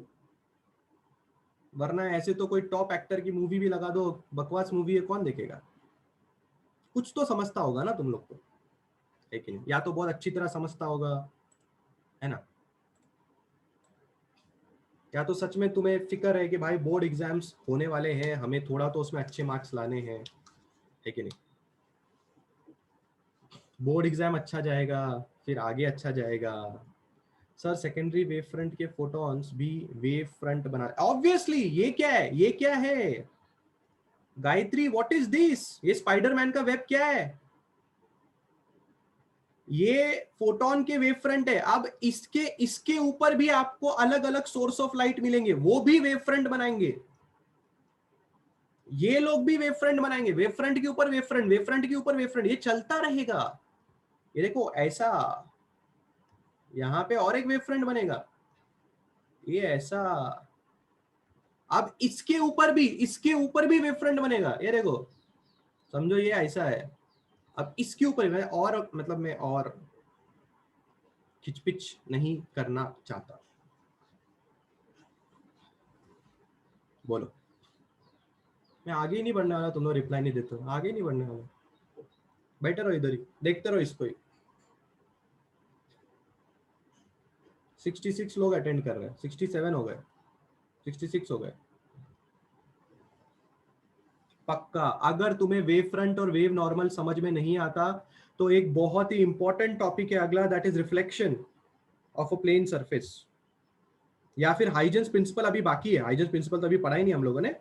वरना ऐसे तो कोई टॉप एक्टर की मूवी भी लगा दो, बकवास मूवी है, कौन देखेगा? कुछ तो समझता होगा ना तुम लोग को, है कि नहीं? या तो बहुत अच्छी तरह समझता होगा, है ना? या तो सच में तुम्हें फिक्र है कि भाई बोर्ड एग्जाम्स होने वाले हैं, हमें थोड़ा तो उसमें अच्छे मार्क्स लाने हैं, है कि नहीं? बोर्ड एग्जाम अच्छा जाएगा, फिर आगे अच्छा जाएगा। सर सेकेंडरी वेव फ्रंट के फोटॉन्स भी वेव फ्रंट बना, ऑब्वियसली। ये क्या है? ये क्या है गायत्री? What is this? ये स्पाइडरमैन का वेब क्या है? ये फोटोन के वेव फ्रंट है। अब इसके इसके ऊपर भी आपको अलग अलग सोर्स ऑफ लाइट मिलेंगे, वो भी वेव फ्रंट बनाएंगे। ये लोग भी वेव फ्रंट बनाएंगे, वेव फ्रंट के ऊपर वेव फ्रंट, वेव फ्रंट के ऊपर वेव फ्रंट, ये चलता रहेगा। ये देखो ऐसा, यहां पे और एक वेव फ्रंट बनेगा, ये ऐसा। अब इसके ऊपर भी वेव फ्रंट बनेगा, ये देखो। समझो ये ऐसा है। अब इसके ऊपर मैं और मतलब मैं और खिचपिच नहीं करना चाहता। बोलो। मैं आगे ही नहीं बढ़ने वाला, तुम लोग रिप्लाई नहीं देते हो, आगे ही नहीं बढ़ने वाला। बैठे रहो इधर ही, देखते रहो इसको ही। 66 लोग अटेंड कर रहे हैं, 67 हो गए, 66 हो गए। पक्का। अगर तुम्हें वेव फ्रंट और वेव नॉर्मल समझ में नहीं आता तो एक बहुत ही इंपॉर्टेंट टॉपिक है अगला, that is reflection of a plane surface, या फिर हाइजेंस प्रिंसिपल अभी बाकी है। हाइजेंस प्रिंसिपल तो अभी पढ़ा ही नहीं हम लोगों ने।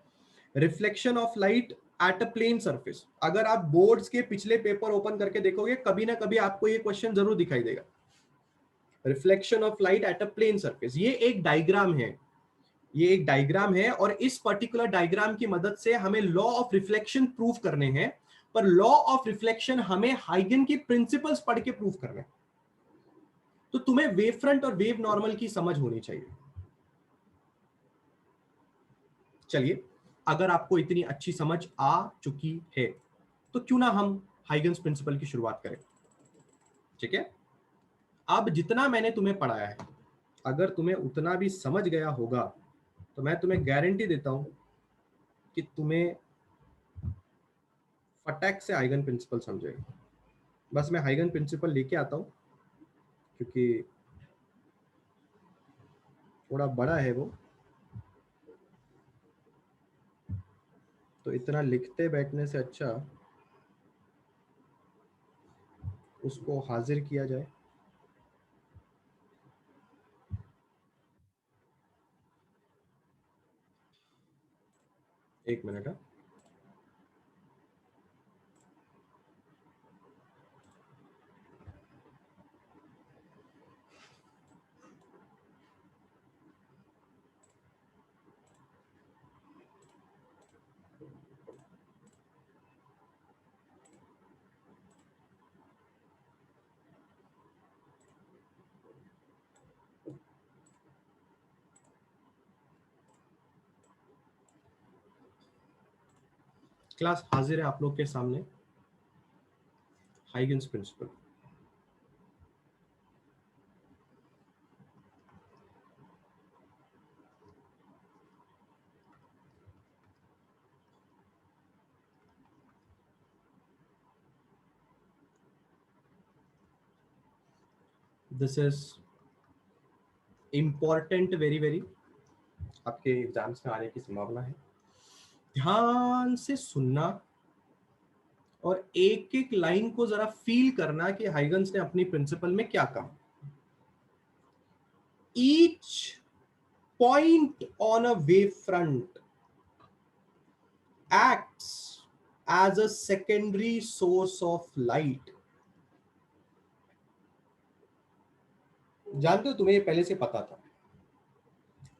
Reflection of light at a plane surface, अगर आप बोर्ड्स के पिछले पेपर ओपन करके देखोगे कभी ना कभी आपको ये क्वेश्चन जरूर दिखाई देगा। Reflection of light at a plane surface, ये एक डायग्राम है। ये एक डायग्राम है और इस पर्टिकुलर डायग्राम की मदद से हमें लॉ ऑफ रिफ्लेक्शन प्रूव करने हैं। पर लॉ ऑफ रिफ्लेक्शन हमें हाइगन की प्रिंसिपल्स पढ़ के प्रूव करने हैं। तो तुम्हें वेव फ्रंट और वेव नॉर्मल की समझ होनी चाहिए। चलिए, अगर आपको इतनी अच्छी समझ आ चुकी है तो क्यों ना हम हाइगन्स प्रिंसिपल की शुरुआत करें। ठीक है? अब जितना मैंने तुम्हें पढ़ाया है, अगर तुम्हें उतना भी समझ गया होगा तो मैं तुम्हें गारंटी देता हूं कि तुम्हें फटाक से हाइगन प्रिंसिपल समझेगा। बस मैं हाइगन प्रिंसिपल लेके आता हूं क्योंकि थोड़ा बड़ा है वो, तो इतना लिखते बैठने से अच्छा उसको हाजिर किया जाए। एक मिनट। हाँ, क्लास हाजिर है आप लोग के सामने। Huygens principle. This is important, very very, आपके एग्जाम्स में आने की संभावना है। ध्यान से सुनना और एक एक लाइन को जरा फील करना कि हाइगन्स ने अपनी प्रिंसिपल में क्या कहा। Each point on a wave front acts as a secondary source of light। जानते हो, तुम्हें ये पहले से पता था।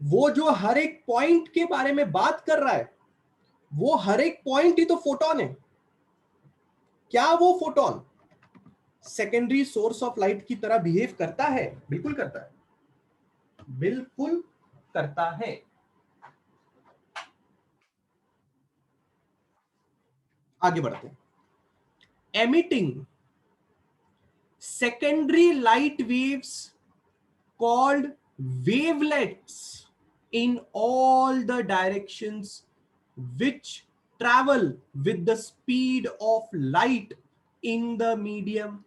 वो जो हर एक पॉइंट के बारे में बात कर रहा है, वो हर एक पॉइंट ही तो फोटोन है। क्या वो photon secondary source of light की तरह बिहेव करता है? बिल्कुल करता है, बिल्कुल करता है। आगे बढ़ते हैं। Emitting secondary light waves called wavelets in all the directions which travel with the speed of light in the medium।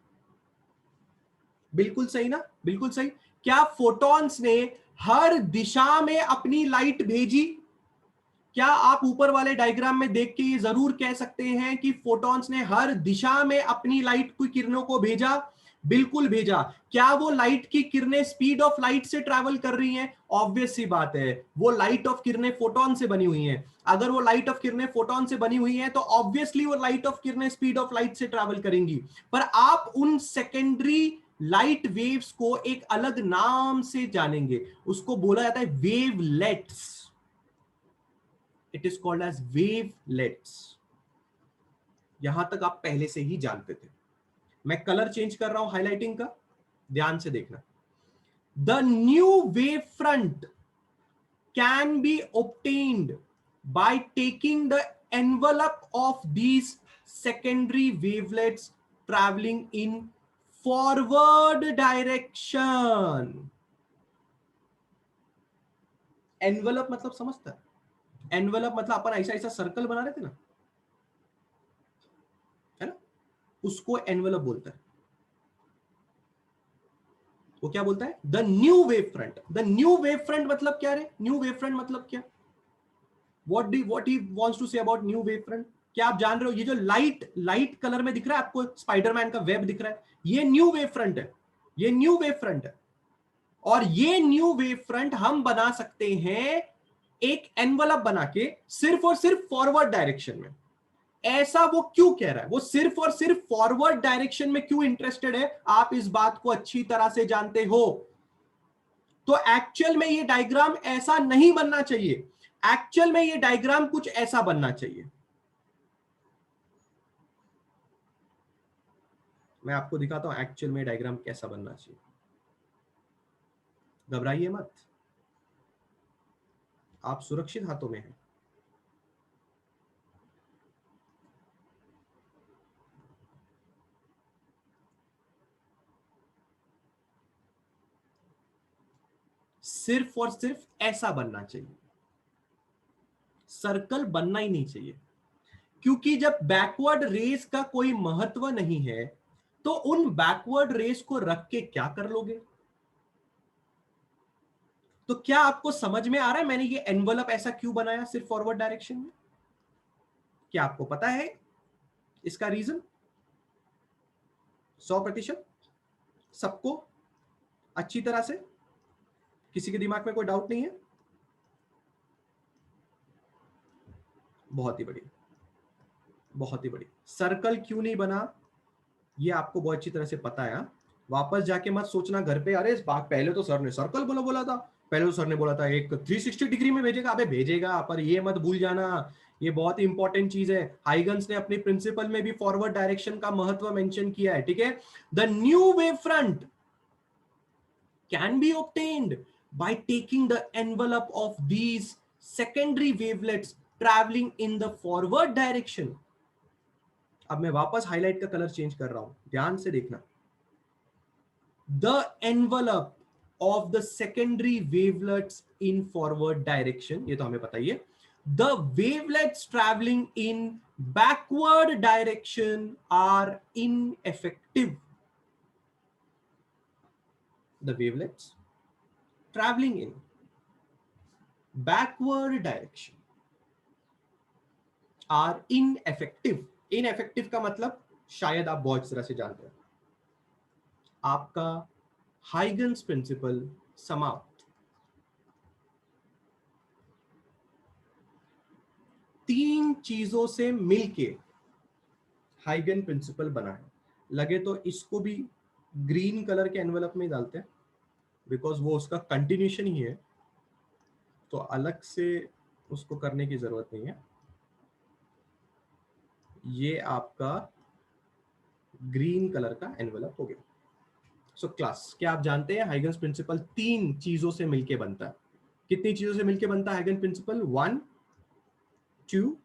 बिल्कुल सही ना, बिल्कुल सही। क्या फोटॉन्स ने हर दिशा में अपनी लाइट भेजी? क्या आप ऊपर वाले डायग्राम में देख के ये जरूर कह सकते हैं कि फोटॉन्स ने हर दिशा में अपनी लाइट की किरणों को भेजा? बिल्कुल भेजा। क्या वो लाइट की किरणें स्पीड ऑफ लाइट से ट्रैवल कर रही हैं? ऑब्वियस सी बात है, वो लाइट ऑफ किरणें फोटोन से बनी हुई हैं। अगर वो लाइट ऑफ किरणें फोटोन से बनी हुई हैं तो ऑब्वियसली वो लाइट ऑफ किरणें स्पीड ऑफ लाइट से ट्रैवल करेंगी। पर आप उन सेकेंडरी लाइट वेव्स को एक अलग नाम से जानेंगे, उसको बोला जाता है wavelets. It is called as wavelets. यहां तक आप पहले से ही जानते थे। मैं कलर चेंज कर रहा हूं हाइलाइटिंग का, ध्यान से देखना। The new wave front can be obtained by taking the envelope of these secondary wavelets traveling in forward direction। Envelope मतलब समझता है? एनवलप मतलब अपन ऐसा ऐसा सर्कल बना रहे थे ना, है ना, उसको एनवलप बोलता है। वो क्या बोलता है? The new wave front. The new wave front मतलब क्या रे? न्यू वेव फ्रंट मतलब क्या? What he wants to say about new wave front? क्या आप जान रहे हो? ये जो लाइट लाइट कलर में दिख रहा है आपको, स्पाइडरमैन का वेब दिख रहा है, ये न्यू वेव फ्रंट है। ये न्यू वेव फ्रंट है। और ये न्यू वेव फ्रंट हम बना सकते हैं एक एनवलप बना के, सिर्फ और सिर्फ फॉरवर्ड डायरेक्शन में। ऐसा वो क्यों कह रहा है? वो सिर्फ और सिर्फ फॉरवर्ड डायरेक्शन में क्यों इंटरेस्टेड है? आप इस बात को अच्छी तरह से जानते हो। तो एक्चुअल में ये डायग्राम ऐसा नहीं बनना चाहिए। एक्चुअल में ये डायग्राम कुछ ऐसा बनना चाहिए। मैं आपको दिखाता हूं एक्चुअल में डायग्राम कैसा बनना चाहिए। घबराइए मत, आप सुरक्षित हाथों में हैं। सिर्फ और सिर्फ ऐसा बनना चाहिए, सर्कल बनना ही नहीं चाहिए। क्योंकि जब बैकवर्ड रेस का कोई महत्व नहीं है तो उन बैकवर्ड रेस को रख के क्या कर लोगे? तो क्या आपको समझ में आ रहा है मैंने ये एनवलप ऐसा क्यों बनाया सिर्फ फॉरवर्ड डायरेक्शन में? क्या आपको पता है इसका रीजन? 100% सबको अच्छी तरह से? किसी के दिमाग में कोई डाउट नहीं है? बहुत ही बढ़िया, बहुत ही बढ़िया। सर्कल क्यों नहीं बना ये आपको बहुत अच्छी तरह से पता है। वापस जाके मत सोचना घर पे, अरे इस बात पहले तो सर ने सर्कल बोला बोला था, पहले तो सर ने बोला था एक 360 डिग्री में भेजेगा। अबे भेजेगा, पर ये मत भूल जाना, ये बहुत ही इंपॉर्टेंट चीज है। हाइगन्स ने अपने प्रिंसिपल में भी फॉरवर्ड डायरेक्शन का महत्व मेंशन किया है, ठीक है। The new wave front can be obtained by taking the envelope of these secondary wavelets traveling in the forward direction। अब मैं वापस हाईलाइट का कलर चेंज कर रहा हूं, ध्यान से देखना। The envelope of the secondary wavelets in forward direction, ये तो हमें पता ही है। The wavelets traveling in backward direction are ineffective। The wavelets traveling in backward direction are ineffective. Ineffective का मतलब शायद आप बहुत तरह से जानते हैं। आपका हाइगन्स प्रिंसिपल समाप्त। तीन चीजों से मिलके हाइगन प्रिंसिपल बना है। लगे तो इसको भी ग्रीन कलर के एनवेलप में डालते हैं, बिकॉज वो उसका कंटिन्यूशन ही है, तो अलग से उसको करने की जरूरत नहीं है। ये आपका ग्रीन कलर का एनवेलप हो गया। सो क्लास, क्या आप जानते हैं हाइगन्स प्रिंसिपल तीन चीजों से मिलके बनता है? कितनी चीजों से मिलके बनता है हाइगन प्रिंसिपल? 1, 2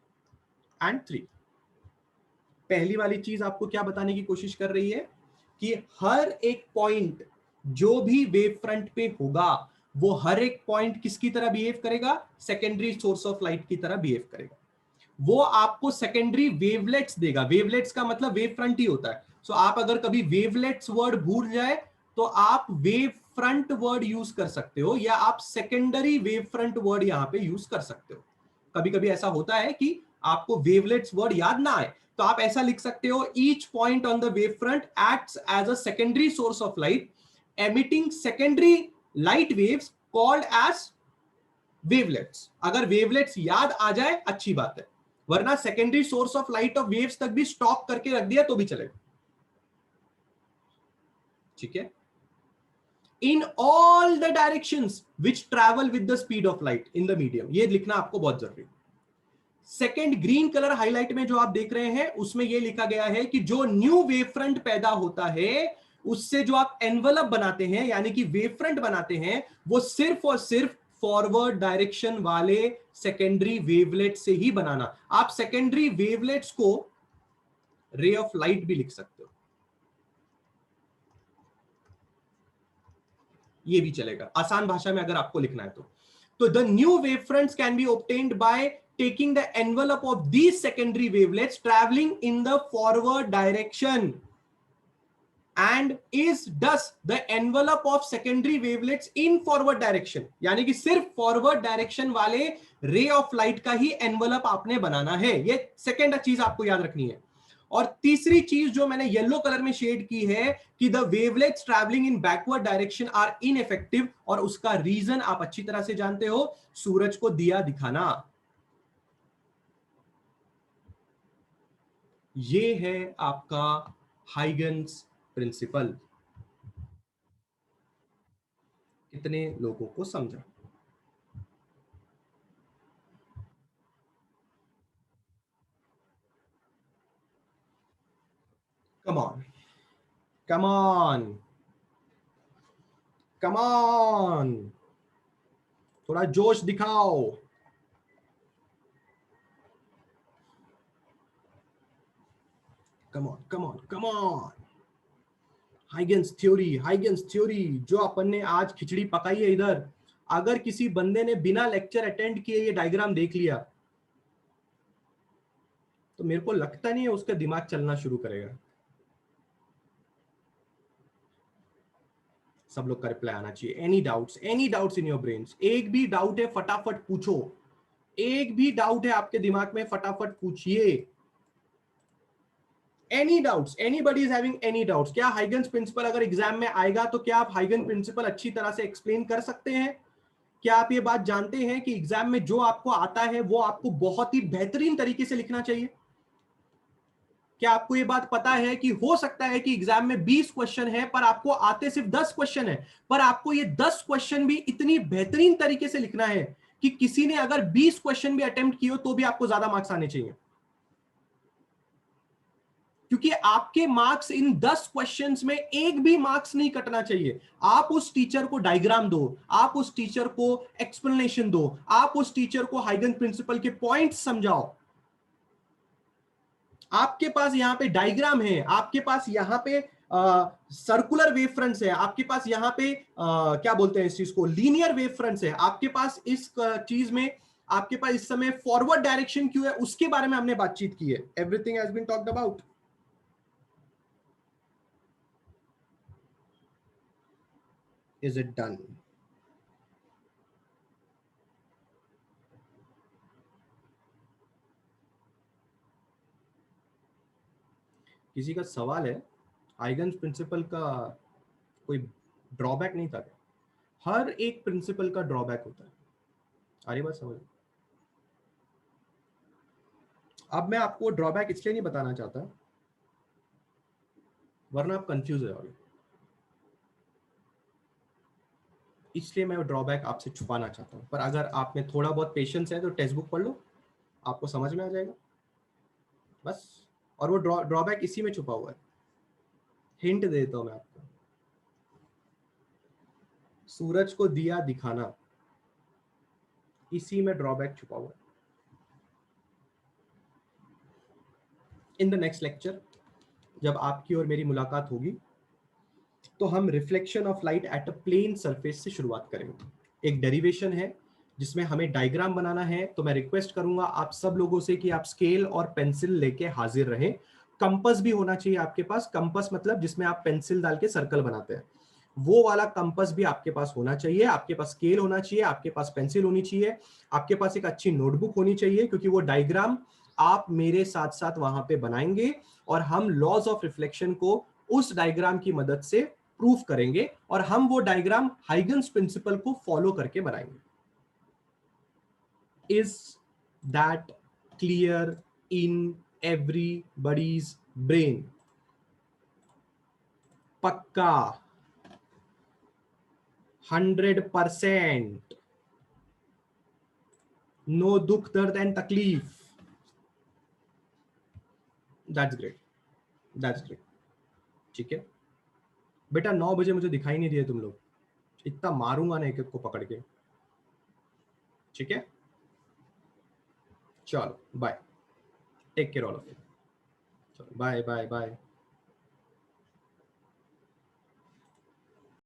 एंड 3। पहली वाली चीज आपको क्या बताने की कोशिश कर रही है कि हर एक पॉइंट जो भी वेव फ्रंट पे होगा वो हर एक पॉइंट किसकी तरह बिहेव करेगा? सेकेंडरी सोर्स ऑफ लाइट की तरह बिहेव करेगा। वो आपको सेकेंडरी वेवलेट्स देगा। वेवलेट्स का मतलब वेव फ्रंट ही होता है। सो आप अगर कभी वेवलेट्स वर्ड भूल जाए तो आप वेव फ्रंट वर्ड यूज कर सकते हो, या आप सेकेंडरी वेव फ्रंट वर्ड यहां पे यूज कर सकते हो। कभी कभी ऐसा होता है कि आपको वेवलेट्स वर्ड याद ना आए, तो आप ऐसा लिख सकते हो, each point on the wave front acts as a secondary source of light emitting secondary light waves called as wavelets. अगर वेवलेट्स याद आ जाए अच्छी बात है, वरना secondary source of light of waves तक भी स्टॉप करके रख दिया तो भी चलेगा, ठीक है। In all the directions which travel with the speed of light in the medium, ये लिखना आपको बहुत जरूरी है। सेकेंड ग्रीन कलर हाईलाइट में जो आप देख रहे हैं उसमें यह लिखा गया है कि जो न्यू वेव फ्रंट पैदा होता है उससे जो आप एनवलप बनाते हैं यानी कि वेव फ्रंट बनाते हैं वो सिर्फ और सिर्फ फॉरवर्ड डायरेक्शन वाले सेकेंडरी वेवलेट से ही बनाना। आप सेकेंडरी वेवलेट्स को रे ऑफ लाइट भी लिख सकते हो, ये भी चलेगा आसान भाषा में अगर आपको लिखना है तो the new wave fronts can be obtained by taking the envelope of these secondary wavelets traveling in the forward direction and is thus the envelope of secondary wavelets in forward direction। यानी कि सिर्फ forward direction वाले ray of light का ही envelope आपने बनाना है। ये second चीज आपको याद रखनी है। और तीसरी चीज जो मैंने येलो कलर में शेड की है कि the wavelets travelling in backward direction are ineffective, और उसका रीजन आप अच्छी तरह से जानते हो, सूरज को दिया दिखाना। ये है आपका हाइगन्स प्रिंसिपल। कितने लोगों को समझा? Come on, come on, come on, थोड़ा जोश दिखाओ। Come on, come on, come on. Huygens theory, Huygens theory जो अपन ने आज खिचड़ी पकाई है इधर, अगर किसी बंदे ने बिना लेक्चर अटेंड किए ये डायग्राम देख लिया तो मेरे को लगता नहीं है उसका दिमाग चलना शुरू करेगा। सब लोग का रिप्लाई आना चाहिए। Any doubts in your brains? एक भी डाउट है फटाफट पूछो, एक भी डाउट है आपके दिमाग में फटाफट पूछिए। Any doubts, anybody is having any doubts? क्या हाइगन्स प्रिंसिपल अगर एग्जाम में आएगा तो क्या आप हाइगन प्रिंसिपल अच्छी तरह से एक्सप्लेन कर सकते हैं? क्या आप ये बात जानते हैं कि एग्जाम में जो आपको आता है वो आपको बहुत ही बेहतरीन तरीके से लिखना चाहिए? क्या आपको ये बात पता है कि हो सकता है कि एग्जाम में 20 क्वेश्चन है पर आपको आते सिर्फ 10 क्वेश्चन है, पर आपको ये 10 क्वेश्चन भी इतनी बेहतरीन तरीके से लिखना है कि किसी ने अगर 20 क्वेश्चन भी अटेम्प्ट किए तो भी आपको ज्यादा मार्क्स आने चाहिए, क्योंकि आपके मार्क्स इन 10 क्वेश्चंस में एक भी मार्क्स नहीं कटना चाहिए। आप उस टीचर को डायग्राम दो, आप उस टीचर को एक्सप्लेनेशन दो, आप उस टीचर को हाइगन प्रिंसिपल के पॉइंट्स समझाओ। आपके पास यहां पे डायग्राम है, आपके पास यहां पे सर्कुलर वेव फ्रंट्स है, आपके पास यहां पे क्या बोलते हैं इस चीज को, लीनियर वेव फ्रंट्स है, आपके पास इस चीज में आपके पास इस समय फॉरवर्ड डायरेक्शन क्यों है उसके बारे में हमने बातचीत की है। Everything has been talked about. Is it done? किसी का सवाल है? हाइगन्स प्रिंसिपल का कोई ड्रॉबैक नहीं था क्या? हर एक प्रिंसिपल का ड्रॉबैक होता है। आ रही बात समझ? अब मैं आपको ड्रॉबैक इसलिए नहीं बताना चाहता वरना आप कंफ्यूज हो जाओगे, इसलिए मैं ड्रॉबैक आपसे छुपाना चाहता हूं। पर अगर आप में थोड़ा बहुत पेशेंस है तो टेक्स्ट बुक पढ़ लो, आपको समझ में आ जाएगा बस। और वो ड्रॉबैक इसी में छुपा हुआ है। हिंट दे देता हूं मैं आपको, सूरज को दिया दिखाना, इसी में ड्रॉबैक छुपा हुआ है। इन द नेक्स्ट लेक्चर जब आपकी और मेरी मुलाकात होगी तो हम reflection of light at a plane surface से शुरुआत करेंगे। एक डेरिवेशन है जिसमें हमें डायग्राम बनाना है, तो मैं रिक्वेस्ट करूंगा आप सब लोगों से कि आप स्केल और पेंसिल लेके हाजिर रहें। कंपास भी होना चाहिए आपके पास। कंपास मतलब जिसमें आप पेंसिल डाल के सर्कल बनाते हैं, वो वाला कंपास भी आपके पास होना चाहिए। आपके पास स्केल होना चाहिए, आपके पास पेंसिल होनी चाहिए, आपके पास एक अच्छी नोटबुक होनी चाहिए, क्योंकि वो डायग्राम आप मेरे साथ साथ वहां पे बनाएंगे और हम लॉज ऑफ रिफ्लेक्शन को उस डायग्राम की मदद से प्रूफ करेंगे और हम वो डायग्राम हाइगन्स प्रिंसिपल को फॉलो करके बनाएंगे। Is that clear in everybody's brain? पक्का? 100%? नो दुख दर्द एंड तकलीफ? That's great, that's great. ठीक है बेटा, 9 बजे मुझे दिखाई नहीं दिए तुम लोग, इतना मारूंगा ना एक एक को पकड़ के। ठीक है, चलो bye, take care all of you. चलो बाय बाय बाय।